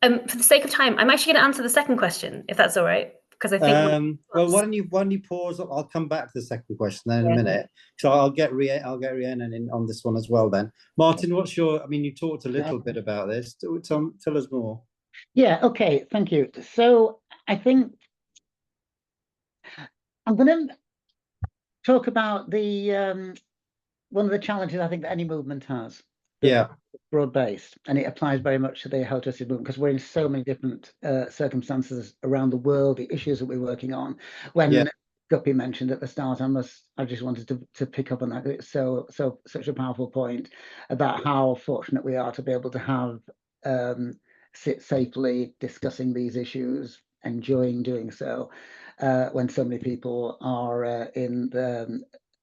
[SPEAKER 3] For the sake of time, I'm actually going to answer the second question, if that's all right, because I think.
[SPEAKER 2] Well, why don't you pause? I'll come back to the second question then in a minute. So I'll get Rhiannon in on this one as well. Then, Martin, what's your? I mean, you talked a little bit about this. Tell us more.
[SPEAKER 6] Yeah. Okay. Thank you. So I think I'm going to talk about the one of the challenges I think that any movement has.
[SPEAKER 2] Yeah.
[SPEAKER 6] Broad-based, and it applies very much to the health justice movement, because we're in so many different circumstances around the world, the issues that we're working on. When Guppy mentioned at the start, I just wanted to pick up on that. It's such a powerful point about how fortunate we are to be able to have sit safely discussing these issues, enjoying doing so, when so many people are in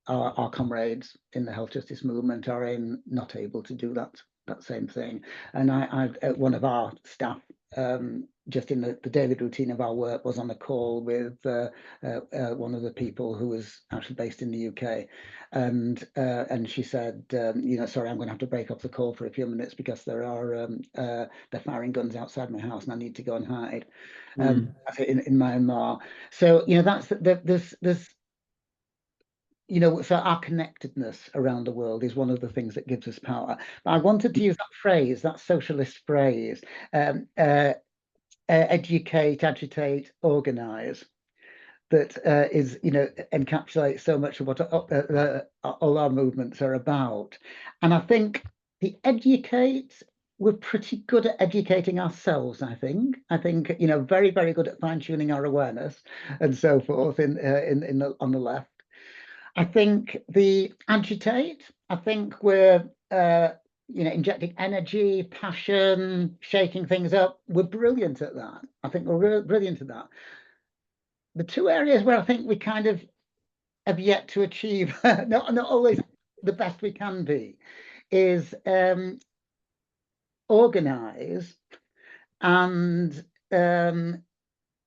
[SPEAKER 6] our comrades in the health justice movement are not able to do that same thing. And I one of our staff, just in the daily routine of our work, was on a call with one of the people who was actually based in the UK, and she said, sorry, I'm going to have to break up the call for a few minutes because they're firing guns outside my house and I need to go and hide in Myanmar. So there's so our connectedness around the world is one of the things that gives us power. But I wanted to use that phrase, that socialist phrase, educate, agitate, organize, that encapsulates so much of what all our movements are about. And I think the educate, we're pretty good at educating ourselves, I think, very, very good at fine-tuning our awareness and so forth on the left. I think the agitate, I think we're injecting energy, passion, shaking things up. We're brilliant at that. I think we're brilliant at that. The two areas where I think we kind of have yet to achieve, not always the best we can be, is organize and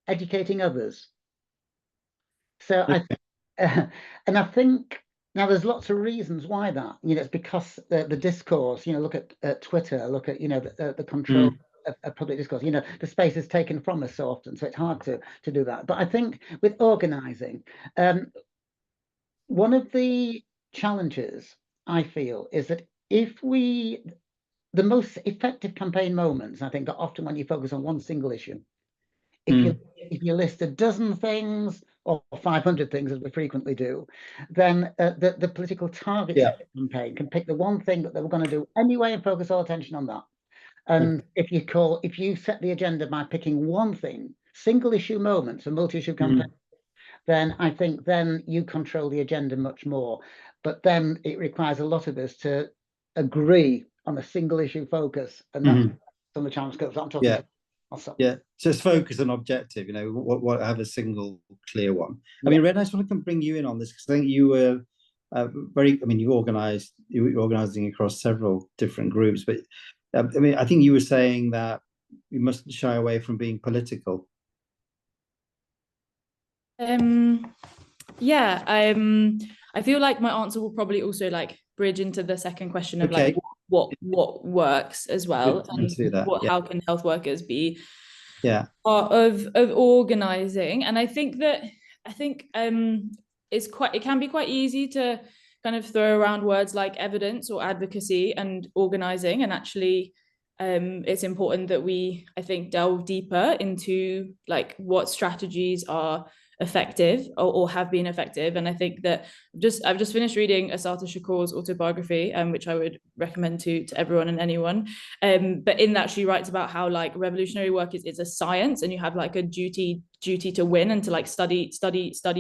[SPEAKER 6] educating others. So and I think now there's lots of reasons why that, it's because the discourse, look at Twitter, look at, the control of public discourse, the space is taken from us so often, so it's hard to do that. But I think with organizing, one of the challenges I feel is that the most effective campaign moments, I think, are often when you focus on one single issue. If you list a dozen things or 500 things, as we frequently do, then the political target campaign can pick the one thing that they were going to do anyway and focus all attention on that. And if you set the agenda by picking one thing, single issue moments, a multi-issue campaign, then I think then you control the agenda much more. But then it requires a lot of us to agree on a single issue focus, and that's some of the challenges that I'm talking about.
[SPEAKER 2] Yeah, just focus on objective, what have a single clear one. I mean, Red, I just want to bring you in on this, because I think you were you're organizing across several different groups, but I think you were saying that we mustn't shy away from being political.
[SPEAKER 5] Yeah, I feel like my answer will probably also like bridge into the second question of like what works as well, and how can health workers be part of organizing. And I think it can be quite easy to kind of throw around words like evidence or advocacy and organizing, and actually it's important that we, I think, delve deeper into like what strategies are effective or have been effective. And I think that I've just finished reading Assata Shakur's autobiography, which I would recommend to everyone and anyone. But in that, she writes about how like revolutionary work is a science, and you have like a duty to win and to like study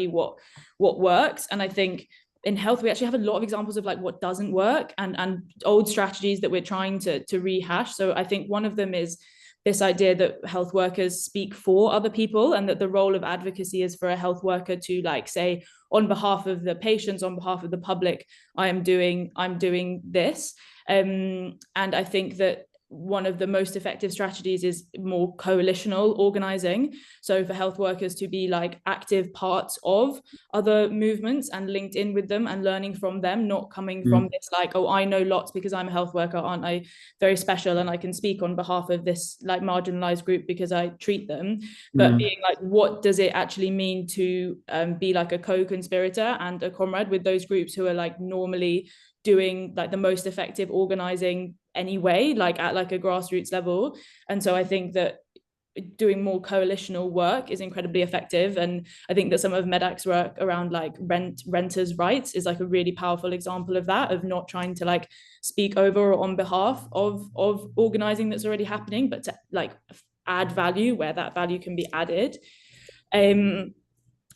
[SPEAKER 5] what works. And I think in health, we actually have a lot of examples of like what doesn't work and old strategies that we're trying to rehash. So I think one of them is this idea that health workers speak for other people, and that the role of advocacy is for a health worker to like say, on behalf of the patients, on behalf of the public, I'm doing this. And I think that one of the most effective strategies is more coalitional organizing. So for health workers to be like active parts of other movements and linked in with them and learning from them, not coming from this like, oh, I know lots because I'm a health worker, aren't I very special and I can speak on behalf of this like marginalized group because I treat them, but being like, what does it actually mean to be like a co-conspirator and a comrade with those groups who are like normally doing like the most effective organizing anyway, like at like a grassroots level. And so I think that doing more coalitional work is incredibly effective. And I think that some of Medact's work around like renters' rights is like a really powerful example of that, of not trying to like speak over or on behalf of organizing that's already happening, but to like add value where that value can be added.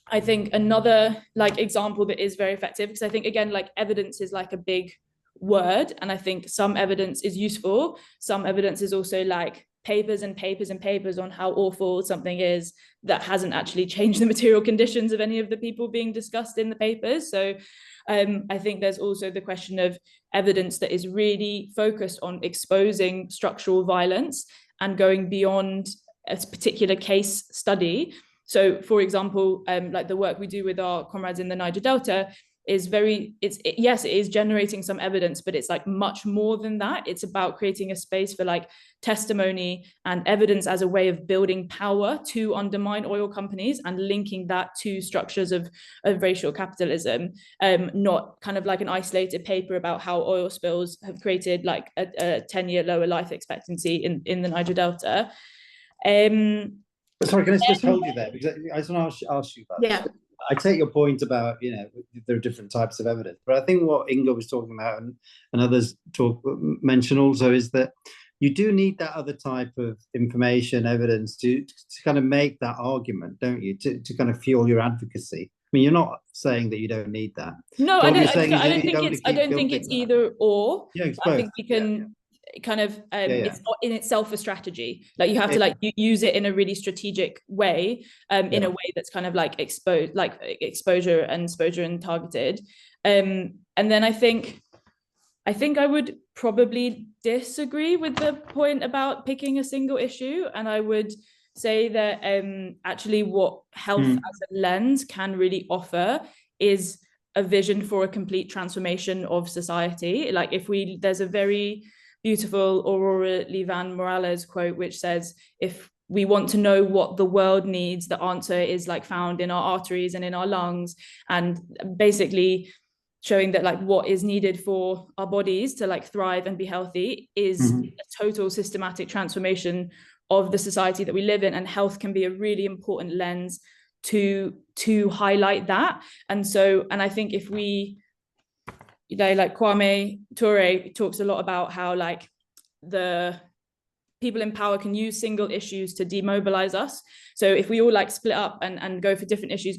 [SPEAKER 5] I think another like example that is very effective, because I think again, like evidence is like a big word, and I think some evidence is useful. Some evidence is also like papers and papers and papers on how awful something is that hasn't actually changed the material conditions of any of the people being discussed in the papers. So I think there's also the question of evidence that is really focused on exposing structural violence and going beyond a particular case study. So, for example, like the work we do with our comrades in the Niger Delta is yes, it is generating some evidence, but it's like much more than that. It's about creating a space for like testimony and evidence as a way of building power to undermine oil companies and linking that to structures of racial capitalism, not kind of like an isolated paper about how oil spills have created like a 10-year lower life expectancy in the Niger Delta.
[SPEAKER 2] Sorry, can I just hold you there? Because I just want to ask you about this. I take your point about, there are different types of evidence, but I think what Inga was talking about and others mention also is that you do need that other type of information, evidence to kind of make that argument, don't you? To kind of fuel your advocacy. I mean, you're not saying that you don't need that.
[SPEAKER 5] No,
[SPEAKER 2] So
[SPEAKER 5] I
[SPEAKER 2] what you're
[SPEAKER 5] don't.
[SPEAKER 2] saying is
[SPEAKER 5] I
[SPEAKER 2] that
[SPEAKER 5] don't
[SPEAKER 2] you
[SPEAKER 5] think it's. I
[SPEAKER 2] keep
[SPEAKER 5] don't think
[SPEAKER 2] building
[SPEAKER 5] it's
[SPEAKER 2] that.
[SPEAKER 5] either or.
[SPEAKER 2] Yeah, it's
[SPEAKER 5] I
[SPEAKER 2] both.
[SPEAKER 5] think we can kind of.
[SPEAKER 2] Yeah.
[SPEAKER 5] It's not in itself a strategy. Like you have to
[SPEAKER 2] Yeah.
[SPEAKER 5] like use it in a really strategic way. In a way that's kind of like exposure and targeted. And then I think I would probably disagree with the point about picking a single issue, and I would say that actually what health as a lens can really offer is a vision for a complete transformation of society. Like there's a very beautiful Aurora Levan Morales quote which says, if we want to know what the world needs, the answer is like found in our arteries and in our lungs, and basically showing that like what is needed for our bodies to like thrive and be healthy is a total systematic transformation of the society that we live in, and health can be a really important lens to highlight that. And I think if we, like Kwame Ture talks a lot about how like the people in power can use single issues to demobilize us. So if we all like split up and go for different issues,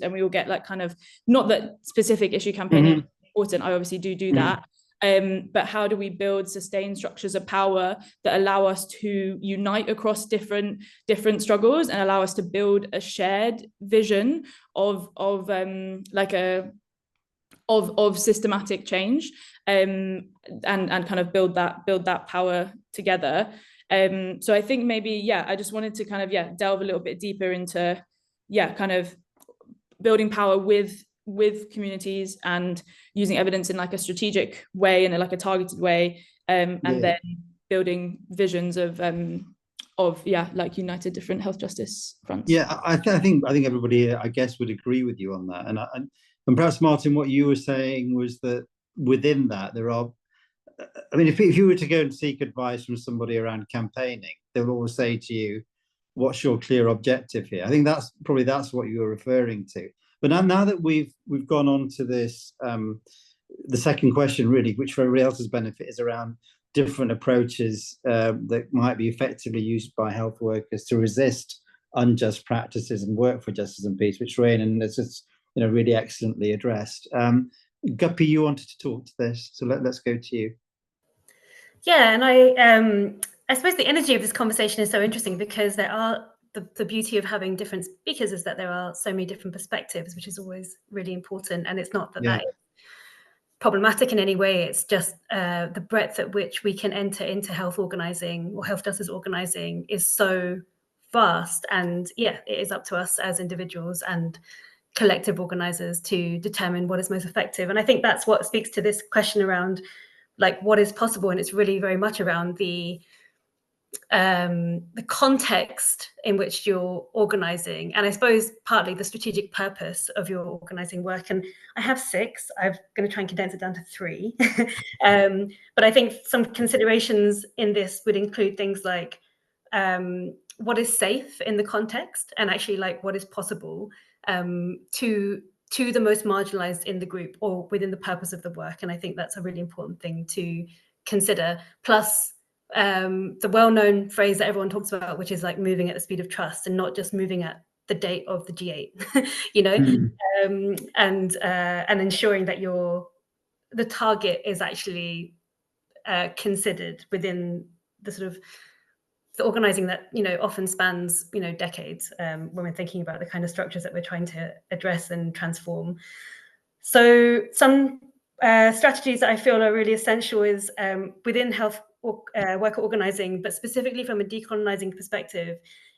[SPEAKER 5] and we all get like kind of, not that specific issue campaigning is important, I obviously do that. But how do we build sustained structures of power that allow us to unite across different struggles and allow us to build a shared vision of systematic change, and kind of build that power together. So I think maybe, I just wanted to kind of, delve a little bit deeper into, kind of building power with communities and using evidence in like a strategic way and in like a targeted way, and then building visions of like united different health justice fronts.
[SPEAKER 2] I think everybody here, I guess, would agree with you on that. And perhaps, Martin, what you were saying was that within that there are, I mean, if you were to go and seek advice from somebody around campaigning, they will always say to you, what's your clear objective here? I think that's what you were referring to. But now that we've gone on to this, the second question really, which for everybody else's benefit is around different approaches that might be effectively used by health workers to resist unjust practices and work for justice and peace, which Rhiannon has just really excellently addressed. Guppy, you wanted to talk to this, so let's go to you.
[SPEAKER 3] Yeah, and I suppose the energy of this conversation is so interesting because there are the beauty of having different speakers is that there are so many different perspectives, which is always really important. And it's not that that is problematic in any way. It's just the breadth at which we can enter into health organizing or health justice organizing is so vast. And it is up to us as individuals and collective organizers to determine what is most effective. And I think that's what speaks to this question around like what is possible. And it's really very much around the context in which you're organizing, and I suppose partly the strategic purpose of your organizing work. And I have 6. I'm going to try and condense it down to 3. But I think some considerations in this would include things like what is safe in the context, and actually like what is possible to the most marginalized in the group or within the purpose of the work. And I think that's a really important thing to consider. Plus the well-known phrase that everyone talks about, which is like moving at the speed of trust and not just moving at the date of the G8, and ensuring that the target is actually considered within the sort of the organizing that often spans decades when we're thinking about the kind of structures that we're trying to address and transform. So some strategies that I feel are really essential is within health worker organizing, but specifically from a decolonizing perspective,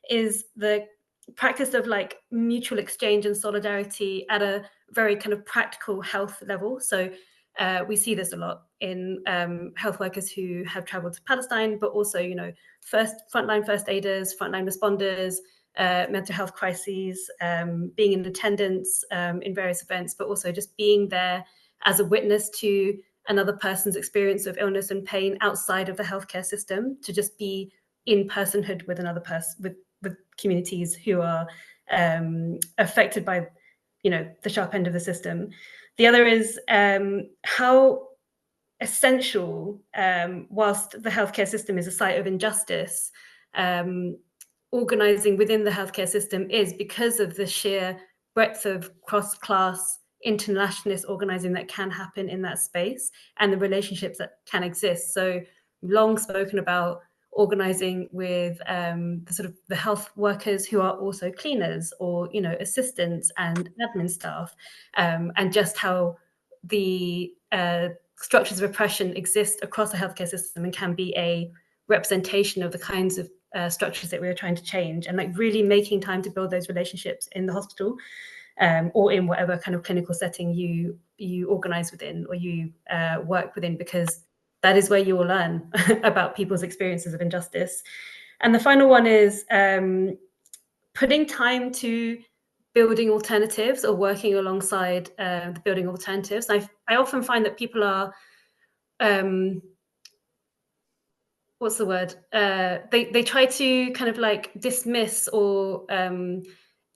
[SPEAKER 3] is the practice of like mutual exchange and solidarity at a very kind of practical health level. So we see this a lot in health workers who have traveled to Palestine, but also, frontline first aiders, frontline responders, mental health crises, being in attendance in various events, but also just being there as a witness to another person's experience of illness and pain outside of the healthcare system, to just be in personhood with another person, with communities who are affected by, the sharp end of the system. The other is how essential, whilst the healthcare system is a site of injustice, organising within the healthcare system is, because of the sheer breadth of cross-class internationalist organising that can happen in that space and the relationships that can exist. So long spoken about organising with the sort of the health workers who are also cleaners or, you know, assistants and admin staff, and just how the structures of oppression exist across the healthcare system and can be a representation of the kinds of structures that we're trying to change, and like really making time to build those relationships in the hospital, or in whatever kind of clinical setting you organize within or you work within, because that is where you will learn about people's experiences of injustice. And the final one is putting time to building alternatives or working alongside the building alternatives. I often find that people are, what's the word? They try to kind of like dismiss or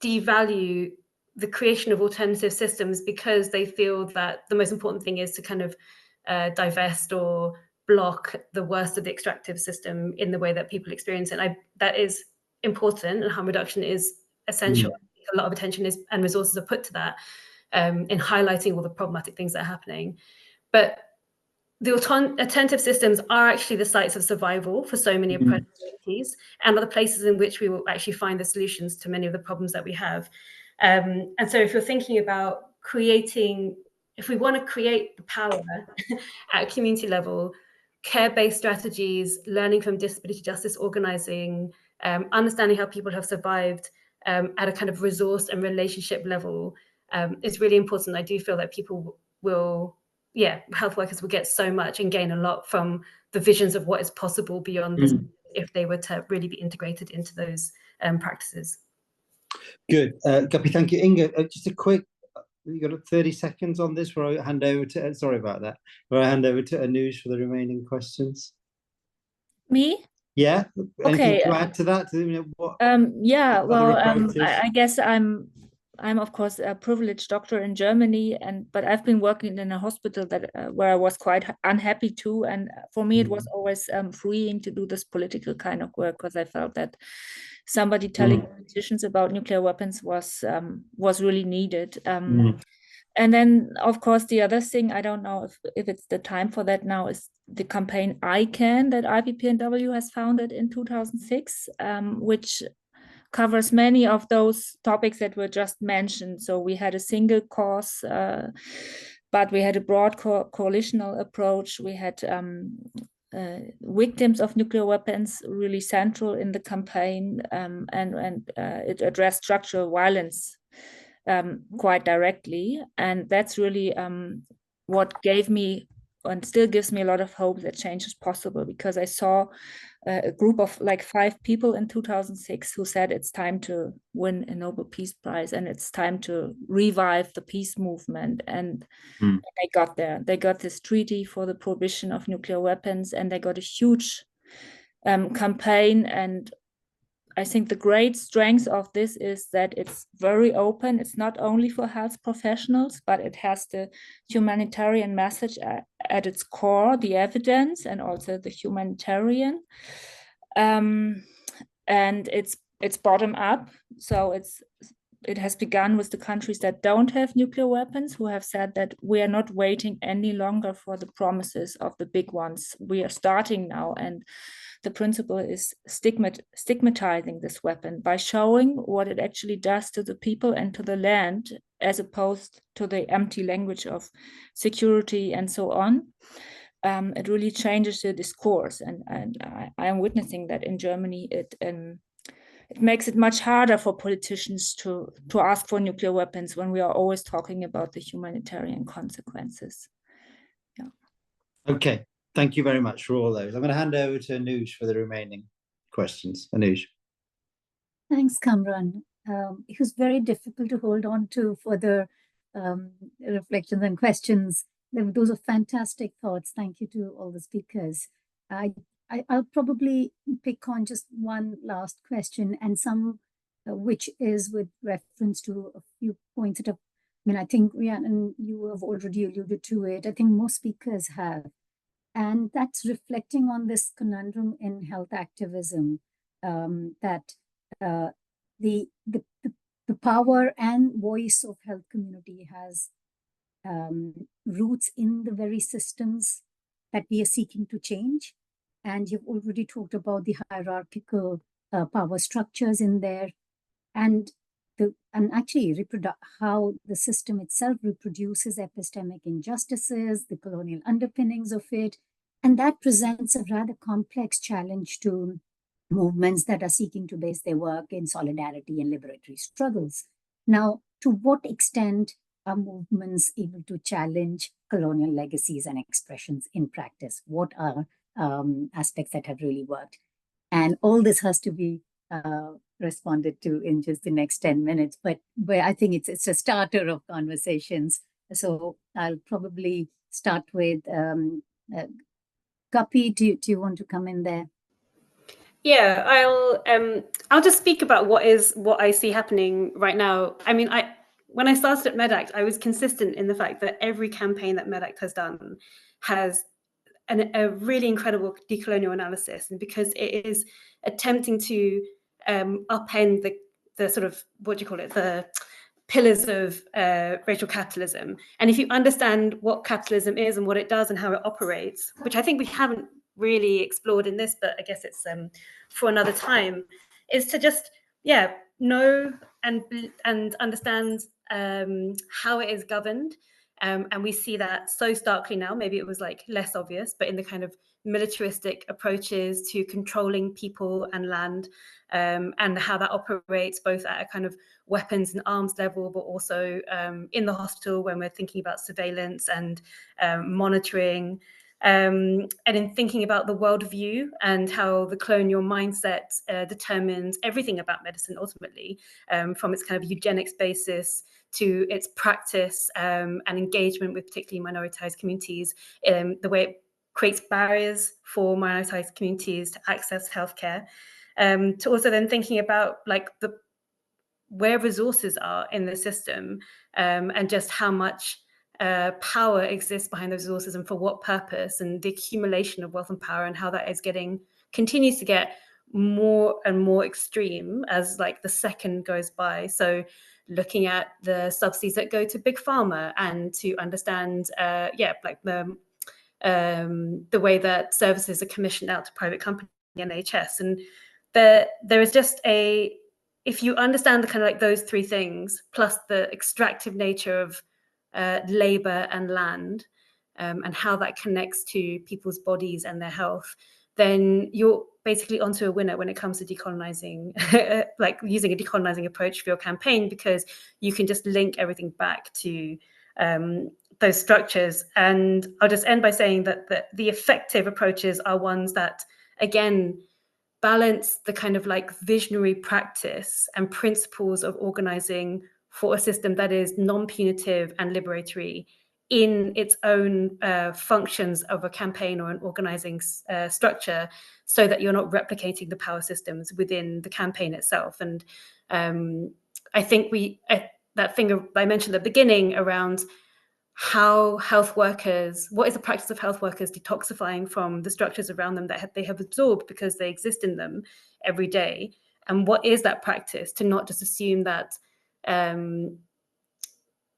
[SPEAKER 3] devalue the creation of alternative systems because they feel that the most important thing is to kind of divest or block the worst of the extractive system in the way that people experience it. And that is important, and harm reduction is essential. A lot of attention is and resources are put to that in highlighting all the problematic things that are happening. But the alternative systems are actually the sites of survival for so many oppressed communities, and are the places in which we will actually find the solutions to many of the problems that we have. And so if you're thinking about creating, if we want to create the power at a community level, care-based strategies, learning from disability justice organising, understanding how people have survived at a kind of resource and relationship level is really important. I do feel that people will, health workers will get so much and gain a lot from the visions of what is possible beyond this if they were to really be integrated into those practices.
[SPEAKER 2] Good. Guppy, thank you. Inga, just a quick, you got 30 seconds on this where I hand over to, sorry about that, where I hand over to Anuj for the remaining questions.
[SPEAKER 4] Me?
[SPEAKER 2] Yeah. Anything
[SPEAKER 4] Okay.
[SPEAKER 2] to add to that? You know, what
[SPEAKER 4] yeah, well,
[SPEAKER 2] approaches?
[SPEAKER 4] I guess I'm of course a privileged doctor in Germany, but I've been working in a hospital that where I was quite unhappy too, and for me it was always freeing to do this political kind of work, because I felt that somebody telling politicians about nuclear weapons was really needed. And then, of course, the other thing, I don't know if it's the time for that now, is the campaign I Can that IPPNW has founded in 2006, which covers many of those topics that were just mentioned. So we had a single cause, but we had a broad coalitional approach. We had victims of nuclear weapons really central in the campaign, and it addressed structural violence quite directly. And that's really what gave me and still gives me a lot of hope that change is possible, because I saw a group of like 5 people in 2006 who said it's time to win a Nobel Peace Prize and it's time to revive the peace movement. And they got there. They got this treaty for the prohibition of nuclear weapons, and they got a huge campaign. And I think the great strength of this is that it's very open. It's not only for health professionals, but it has the humanitarian message at its core, the evidence, and also the humanitarian. And it's bottom up. So it has begun with the countries that don't have nuclear weapons, who have said that we are not waiting any longer for the promises of the big ones. We are starting now. And the principle is stigmatizing this weapon by showing what it actually does to the people and to the land, as opposed to the empty language of security and so on. It really changes the discourse. And I am witnessing that in Germany. It makes it much harder for politicians to ask for nuclear weapons when we are always talking about the humanitarian consequences. Yeah.
[SPEAKER 2] Okay, thank you very much for all those. I'm going to hand over to Anuj for the remaining questions. Anuj.
[SPEAKER 1] Thanks, Kamran. It was very difficult to hold on to further reflections and questions. Those are fantastic thoughts. Thank you to all the speakers. I'll probably pick on just one last question, and some which is with reference to a few points that I think Rhiannon, you have already alluded to it. I think most speakers have. And that's reflecting on this conundrum in health activism, that the power and voice of health community has roots in the very systems that we are seeking to change. And you've already talked about the hierarchical power structures in there, and actually how the system itself reproduces epistemic injustices, the colonial underpinnings of it. And that presents a rather complex challenge to movements that are seeking to base their work in solidarity and liberatory struggles. Now, to what extent are movements able to challenge colonial legacies and expressions in practice? What are aspects that have really worked? And all this has to be responded to in just the next 10 minutes, but I think it's a starter of conversations. So I'll probably start with Guppy. Do you want to come in there?
[SPEAKER 3] Yeah, I'll just speak about what I see happening right now. I mean, when I started at Medact, I was consistent in the fact that every campaign that Medact has done has a really incredible decolonial analysis, and because it is attempting to upend the sort of, what do you call it, the pillars of racial capitalism. And if you understand what capitalism is and what it does and how it operates, which I think we haven't really explored in this, but I guess it's for another time, is to just know and understand how it is governed. And we see that so starkly now. Maybe it was like less obvious, but in the kind of militaristic approaches to controlling people and land, and how that operates both at a kind of weapons and arms level, but also in the hospital when we're thinking about surveillance and monitoring. And in thinking about the worldview and how the colonial mindset determines everything about medicine ultimately, from its kind of eugenics basis to its practice and engagement with particularly minoritized communities, the way it creates barriers for minoritized communities to access healthcare, to also then thinking about like where resources are in the system, and just how much power exists behind those resources and for what purpose, and the accumulation of wealth and power, and how that is continues to get more and more extreme as like the second goes by. So looking at the subsidies that go to big pharma, and to understand like the way that services are commissioned out to private company NHS. And there is just if you understand the kind of like those three things, plus the extractive nature of labor and land, and how that connects to people's bodies and their health, then you're basically onto a winner when it comes to decolonizing, like using a decolonizing approach for your campaign, because you can just link everything back to those structures. And I'll just end by saying that the effective approaches are ones that, again, balance the kind of like visionary practice and principles of organizing for a system that is non-punitive and liberatory in its own functions of a campaign or an organizing structure, so that you're not replicating the power systems within the campaign itself. And I think that thing I mentioned at the beginning around how health workers, what is the practice of health workers detoxifying from the structures around them that they have absorbed because they exist in them every day, and what is that practice to not just assume that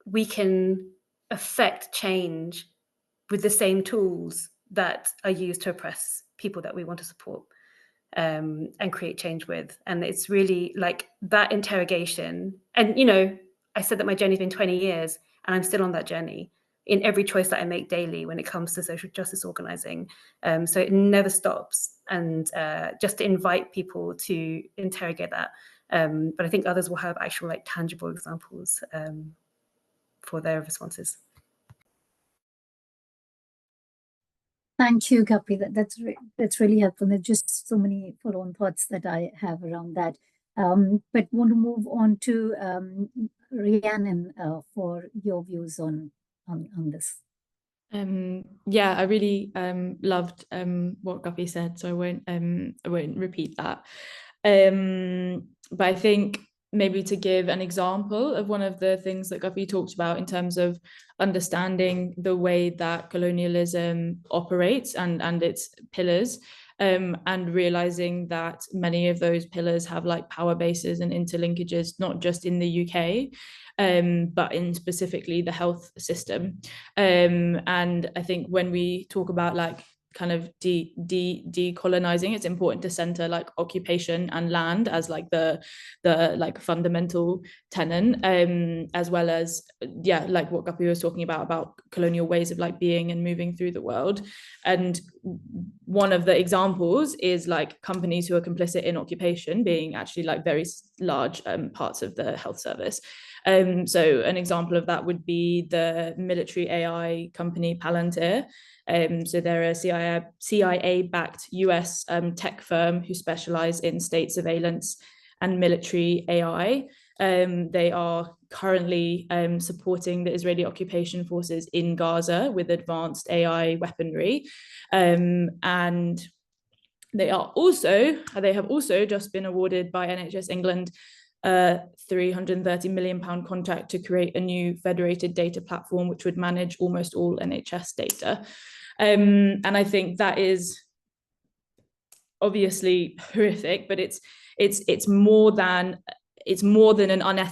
[SPEAKER 3] we can affect change with the same tools that are used to oppress people that we want to support and create change with. And it's really like that interrogation. And, you know, I said that my journey's been 20 years and I'm still on that journey in every choice that I make daily when it comes to social justice organizing. So it never stops. And just to invite people to interrogate that. But I think others will have actual like tangible examples for their responses.
[SPEAKER 1] Thank you, Guppy. That's really helpful. There's just so many follow-on thoughts that I have around that. But want to move on to Rhiannon for your views on this.
[SPEAKER 5] Yeah, I really loved what Guppy said, so I won't repeat that. But I think maybe to give an example of one of the things that Guppy talked about in terms of understanding the way that colonialism operates and its pillars, and realizing that many of those pillars have like power bases and interlinkages, not just in the UK, but in specifically the health system. And I think when we talk about like kind of decolonizing, it's important to center like occupation and land as like the like fundamental tenet, as well as like what Guppy was talking about colonial ways of like being and moving through the world. And one of the examples is like companies who are complicit in occupation being actually like very large parts of the health service. So an example of that would be the military AI company Palantir. So they're a CIA-backed US tech firm who specialize in state surveillance and military AI. They are currently supporting the Israeli occupation forces in Gaza with advanced AI weaponry. And they have also just been awarded by NHS England a £330 million contract to create a new federated data platform which would manage almost all NHS data. And I think that is obviously horrific, but it's more than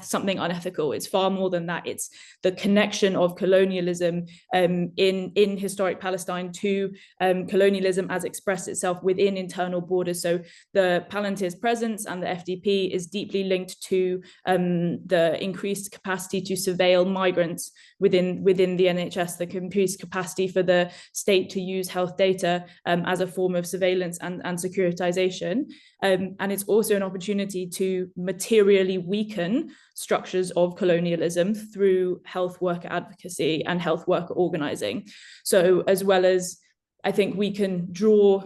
[SPEAKER 5] something unethical. It's far more than that. It's the connection of colonialism in historic Palestine to colonialism as expressed itself within internal borders. So the Palantir's presence and the FDP is deeply linked to the increased capacity to surveil migrants within the NHS, the increased capacity for the state to use health data as a form of surveillance and securitization. And it's also an opportunity to materially weaken structures of colonialism through health worker advocacy and health worker organising. So as well as I think we can draw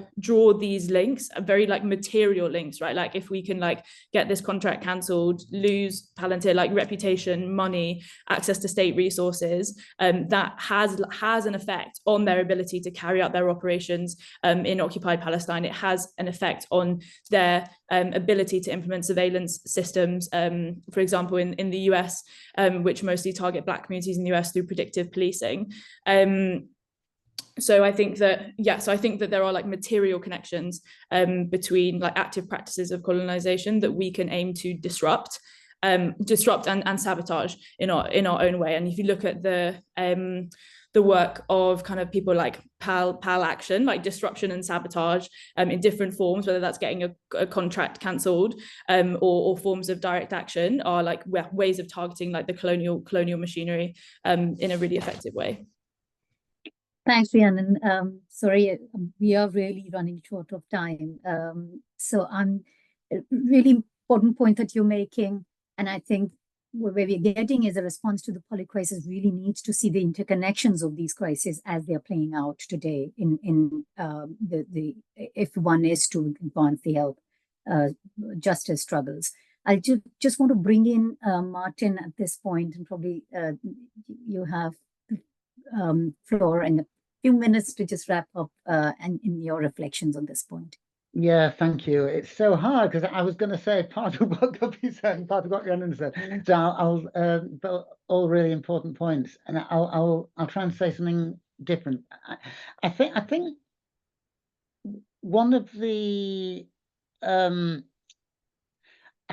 [SPEAKER 5] these links, very like material links, right? Like if we can like get this contract cancelled, lose Palantir like reputation, money, access to state resources, that has an effect on their ability to carry out their operations in occupied Palestine. It has an effect on their ability to implement surveillance systems, for example, in the US, which mostly target Black communities in the US through predictive policing. So I think that there are like material connections between like active practices of colonization that we can aim to disrupt and sabotage in our own way. And if you look at the work of kind of people like PAL action, like disruption and sabotage in different forms, whether that's getting a contract cancelled or forms of direct action, are like ways of targeting like the colonial machinery in a really effective way.
[SPEAKER 1] Thanks, Rhiannon. Sorry, we are really running short of time. So I'm really important point that you're making. And I think where we're getting is a response to the polycrisis really needs to see the interconnections of these crises as they're playing out today in if one is to advance the health justice struggles. I just want to bring in Martin at this point, and probably you have floor in a few minutes to just wrap up and in your reflections on this point.
[SPEAKER 6] Yeah, thank you. It's so hard because I was going to say part of what Guppy said and part of what Rhiannon said. So I'll all really important points, and I'll try and say something different. I think one of the I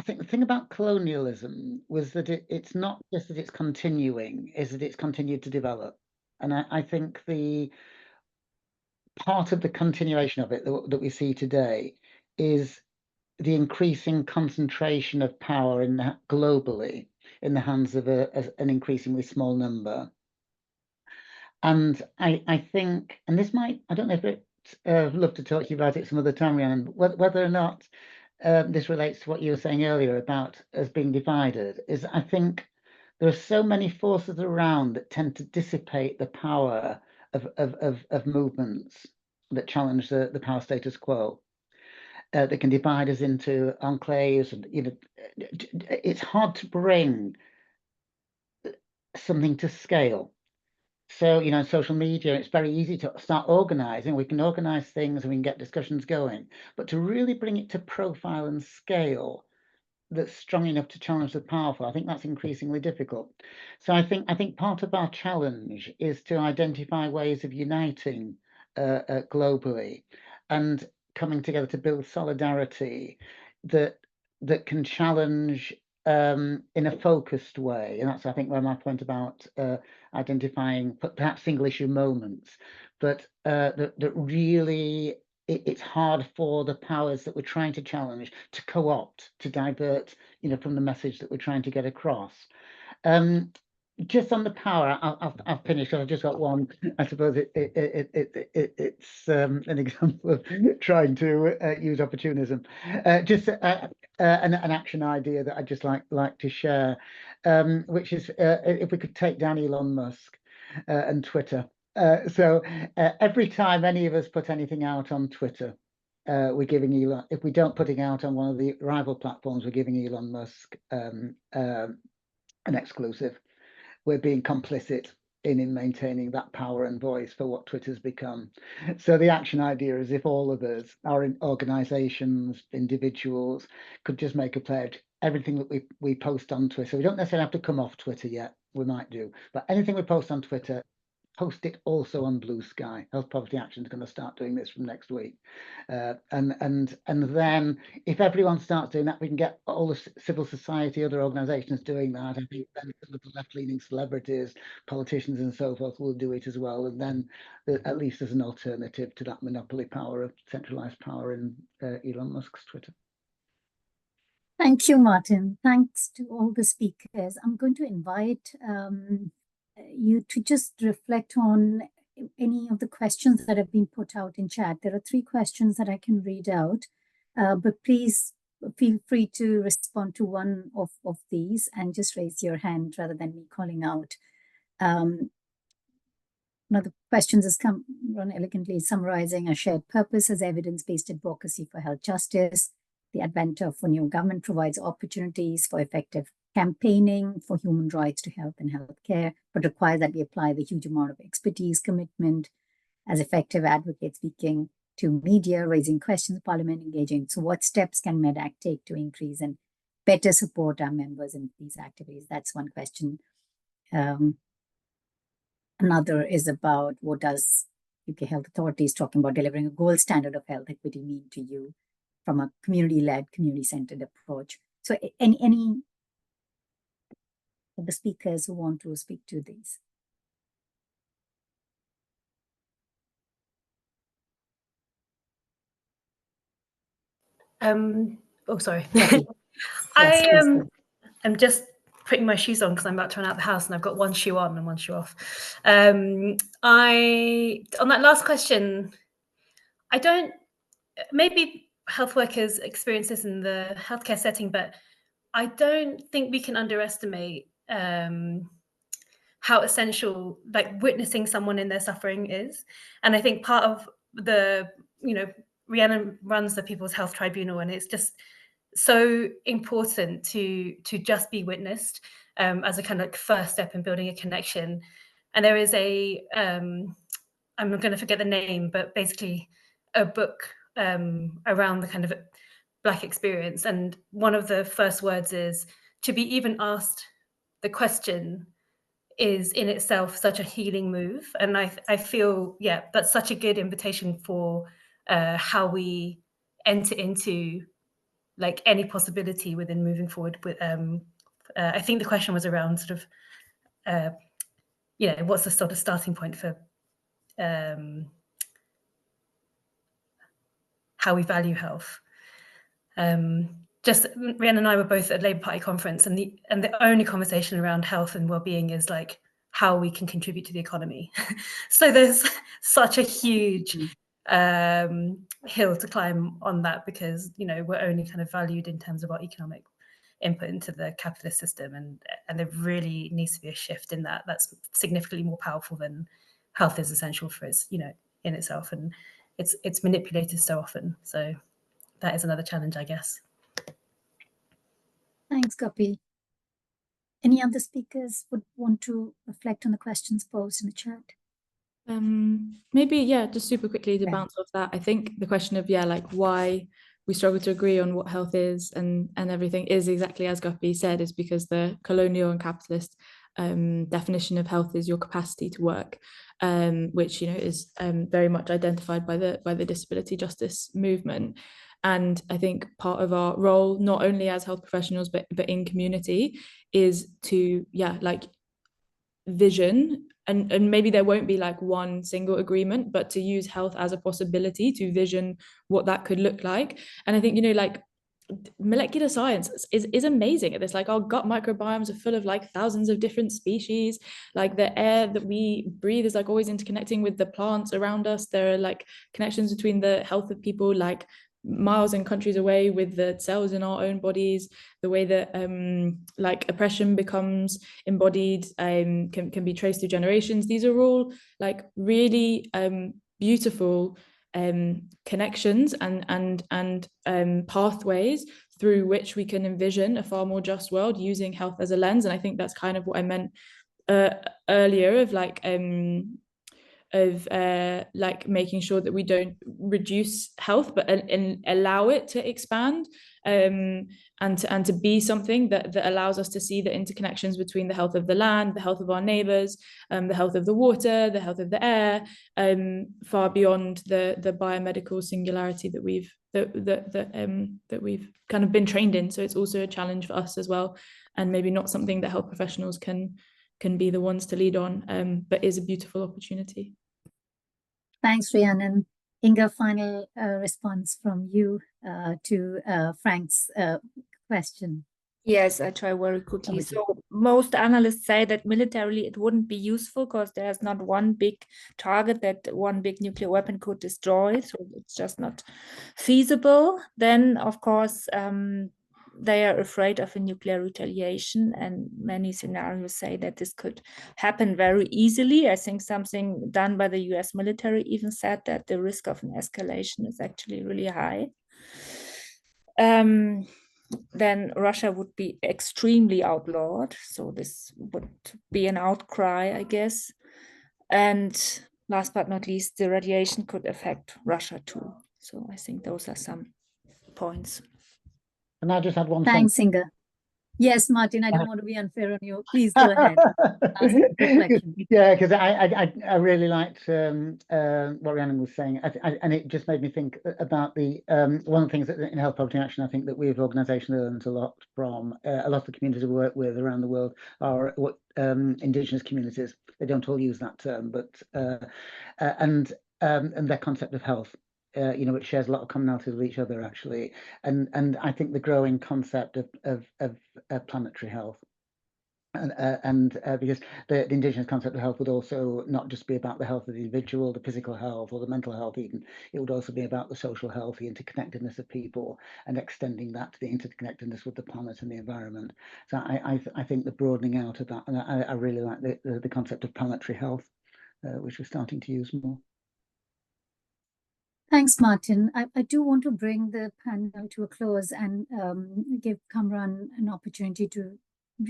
[SPEAKER 6] think the thing about colonialism was that it's not just that it's continuing, is that it's continued to develop. And I think the part of the continuation of it that we see today is the increasing concentration of power globally in the hands of an increasingly small number. And I think, and this might, I don't know if I'd love to talk to you about it some other time, Rhiannon, whether or not this relates to what you were saying earlier about us being divided, is I think there are so many forces around that tend to dissipate the power of movements that challenge the power status quo, that can divide us into enclaves, and it's hard to bring something to scale. So social media, it's very easy to start organizing. We can organize things and we can get discussions going, but to really bring it to profile and scale, that's strong enough to challenge the powerful. I think that's increasingly difficult. So I think part of our challenge is to identify ways of uniting globally and coming together to build solidarity that can challenge in a focused way. And that's, I think, where my point about identifying perhaps single issue moments, but that really it's hard for the powers that we're trying to challenge to co-opt, to divert, from the message that we're trying to get across. Just on the power, I've finished. I've just got one. I suppose it's an example of trying to use opportunism. Just an action idea that I'd just like to share, which is if we could take down Elon Musk and Twitter. So every time any of us put anything out on Twitter, we're giving Elon. If we don't put it out on one of the rival platforms, we're giving Elon Musk an exclusive. We're being complicit in maintaining that power and voice for what Twitter's become. So the action idea is if all of us, our organizations, individuals, could just make a pledge. Everything that we post on Twitter, we don't necessarily have to come off Twitter yet. We might do, but anything we post on Twitter, post it also on Blue Sky. Health Poverty Action is going to start doing this from next week, and then if everyone starts doing that, we can get all the civil society, other organisations doing that. I think then some of the left-leaning celebrities, politicians, and so forth will do it as well. And then at least as an alternative to that monopoly power of centralised power in Elon Musk's Twitter.
[SPEAKER 1] Thank you, Martin. Thanks to all the speakers. I'm going to invite you to just reflect on any of the questions that have been put out in chat. There are 3 questions that I can read out, but please feel free to respond to one of these and just raise your hand rather than me calling out. One of the questions has come run elegantly, summarizing a shared purpose as evidence-based advocacy for health justice. The advent of a new government provides opportunities for effective campaigning for human rights to health and healthcare, but requires that we apply the huge amount of expertise, commitment as effective advocates, speaking to media, raising questions, parliament, engaging. So what steps can Medact take to increase and better support our members in these activities? That's one question. Another is about what does UK health authorities talking about delivering a gold standard of health equity mean to you from a community-led, community-centered approach? So any of the speakers who want to speak to these?
[SPEAKER 3] Oh, sorry.
[SPEAKER 1] Yes,
[SPEAKER 3] I'm just putting my shoes on because I'm about to run out the house and I've got one shoe on and one shoe off. On that last question, I don't, maybe health workers experience this in the healthcare setting, but I don't think we can underestimate how essential like witnessing someone in their suffering is. And I think part of the, Rhiannon runs the People's Health Tribunal, and it's just so important to just be witnessed as a kind of like first step in building a connection. And there is a, I'm going to forget the name, but basically a book around the kind of Black experience. And one of the first words is, to be even asked the question is in itself such a healing move. And I feel, yeah, that's such a good invitation for how we enter into like any possibility within moving forward with, I think the question was around sort of, what's the sort of starting point for how we value health. Just Rhiannon and I were both at Labour Party conference, and the only conversation around health and well-being is like how we can contribute to the economy. So there's such a huge hill to climb on that, because we're only kind of valued in terms of our economic input into the capitalist system, and there really needs to be a shift in that. That's significantly more powerful than health is essential for its in itself, and it's manipulated so often. So that is another challenge, I guess.
[SPEAKER 1] Thanks, Gopi. Any other speakers would want to reflect on the questions posed in the chat?
[SPEAKER 5] Maybe, yeah, just super quickly to bounce off that. I think the question of, like, why we struggle to agree on what health is and everything is exactly as Guppy said, is because the colonial and capitalist definition of health is your capacity to work, which is very much identified by the disability justice movement. And I think part of our role, not only as health professionals but in community, is to vision, and maybe there won't be like one single agreement, but to use health as a possibility to vision what that could look like. And I think molecular science is amazing at this. Like, our gut microbiomes are full of like thousands of different species. Like, the air that we breathe is like always interconnecting with the plants around us. There are like connections between the health of people like miles and countries away with the cells in our own bodies. The way that like oppression becomes embodied can be traced through generations. These are all like really beautiful connections and pathways through which we can envision a far more just world using health as a lens. And I think that's kind of what I meant earlier of like making sure that we don't reduce health but and allow it to expand, and to be something that allows us to see the interconnections between the health of the land, the health of our neighbors, the health of the water, the health of the air, far beyond the biomedical singularity that we've kind of been trained in. So it's also a challenge for us as well, and maybe not something that health professionals can be the ones to lead on, but is a beautiful opportunity.
[SPEAKER 1] Thanks, Rhiannon. Inga, final response from you to Frank's question.
[SPEAKER 4] Yes, I try very quickly. So most analysts say that militarily it wouldn't be useful because there's not one big target that one big nuclear weapon could destroy. So it's just not feasible. Then, of course, they are afraid of a nuclear retaliation, and many scenarios say that this could happen very easily. I think something done by the US military even said that the risk of an escalation is actually really high. Then Russia would be extremely outlawed. So this would be an outcry, I guess. And last but not least, the radiation could affect Russia too. So I think those are some points.
[SPEAKER 6] And I just had one.
[SPEAKER 1] Thanks, Inga. Yes, Martin, I don't want to be unfair on you. Please go ahead.
[SPEAKER 6] Yeah, because I really liked what Rhiannon was saying, and it just made me think about the one of the things that in Health Poverty Action, I think that we as organisation learned a lot from a lot of the communities we work with around the world are what Indigenous communities. They don't all use that term, but and their concept of health. It shares a lot of commonalities with each other, actually, and I think the growing concept of planetary health, and because the Indigenous concept of health would also not just be about the health of the individual, the physical health or the mental health even, it would also be about the social health, the interconnectedness of people, and extending that to the interconnectedness with the planet and the environment. So I think the broadening out of that, and I really like the concept of planetary health, which we're starting to use more.
[SPEAKER 1] Thanks, Martin. I do want to bring the panel to a close and give Kamran an opportunity to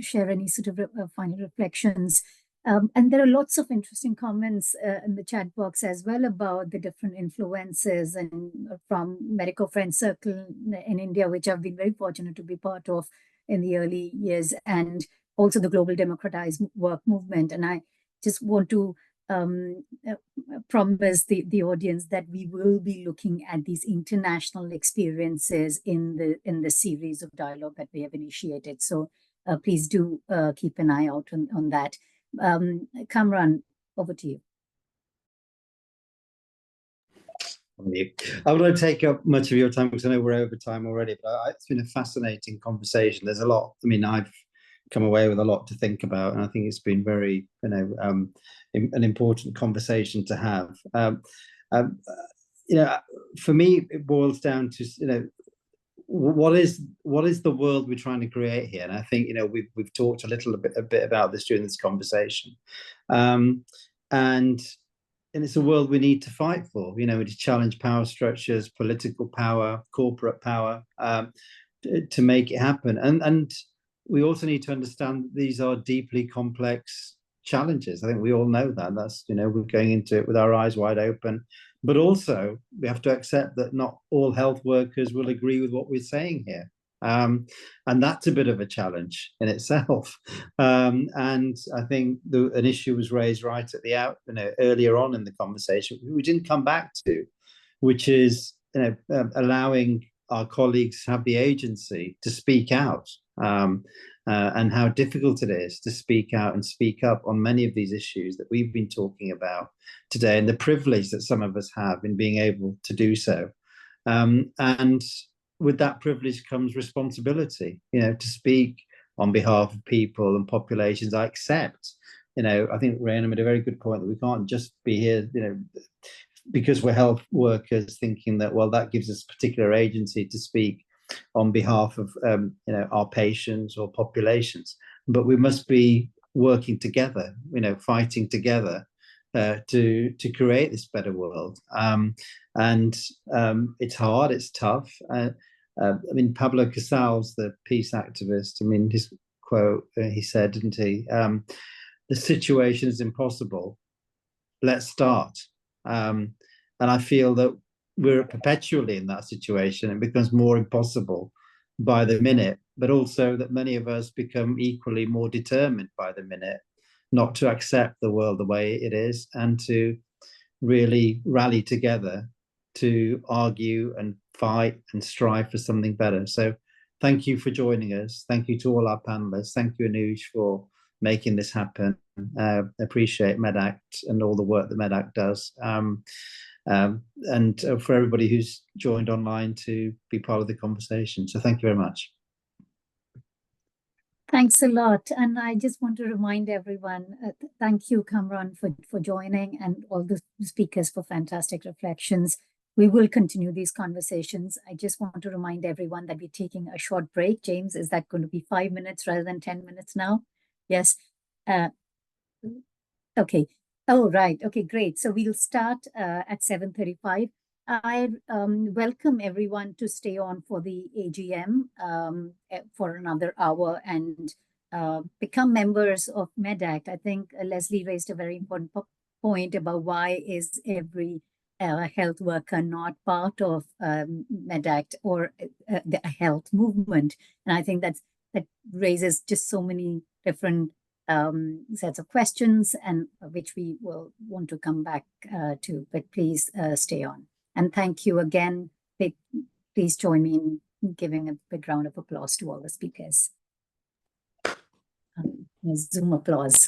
[SPEAKER 1] share any sort of final reflections. And there are lots of interesting comments in the chat box as well about the different influences and from Medico Friends Circle in India, which I've been very fortunate to be part of in the early years, and also the Global Democratized Work Movement. And I just want to promise the audience that we will be looking at these international experiences in the series of dialogue that we have initiated. So please do keep an eye out on that. Kamran, over to you.
[SPEAKER 2] I won't take up much of your time because I know we're over time already, but it's been a fascinating conversation. There's a lot. I mean, I've come away with a lot to think about, and I think it's been very, an important conversation to have. For me, it boils down to, what is the world we're trying to create here? And I think, we've talked a bit about this during this conversation, and it's a world we need to fight for. We need to challenge power structures, political power, corporate power, to make it happen. And we also need to understand these are deeply complex challenges. I think we all know that. That's, we're going into it with our eyes wide open, But also, we have to accept that not all health workers will agree with what we're saying here. And that's a bit of a challenge in itself. And I think an issue was raised right at the earlier on in the conversation, we didn't come back to, which is allowing our colleagues to have the agency to speak out, and how difficult it is to speak out and speak up on many of these issues that we've been talking about today, and the privilege that some of us have in being able to do so. And with that privilege comes responsibility, to speak on behalf of people and populations. I accept, I think Raina made a very good point that we can't just be here, because we're health workers, thinking that, well, that gives us particular agency to speak on behalf of our patients or populations. But we must be working together, fighting together to create this better world. And it's hard, it's tough. Pablo Casals, the peace activist, his quote, he said, didn't he? The situation is impossible. Let's start. And I feel that we're perpetually in that situation. It becomes more impossible by the minute, but also that many of us become equally more determined by the minute not to accept the world the way it is, and to really rally together to argue and fight and strive for something better. So thank you for joining us. Thank you to all our panelists. Thank you, Anuj, for making this happen. Appreciate Medact and all the work that Medact does. And for everybody who's joined online to be part of the conversation. So thank you very much.
[SPEAKER 1] Thanks a lot. And I just want to remind everyone, thank you, Kamran, for joining, and all the speakers for fantastic reflections. We will continue these conversations. I just want to remind everyone that we're taking a short break. James, is that going to be 5 minutes rather than 10 minutes now? Yes. Okay. Oh, right. Okay, great. So we'll start at 7:35. I welcome everyone to stay on for the AGM for another hour and become members of Medact. I think Leslie raised a very important point about why is every health worker not part of Medact or the health movement. And I think that raises just so many different sets of questions, and which we will want to come back to, but please stay on. And thank you again. Please join me in giving a big round of applause to all the speakers. Zoom applause.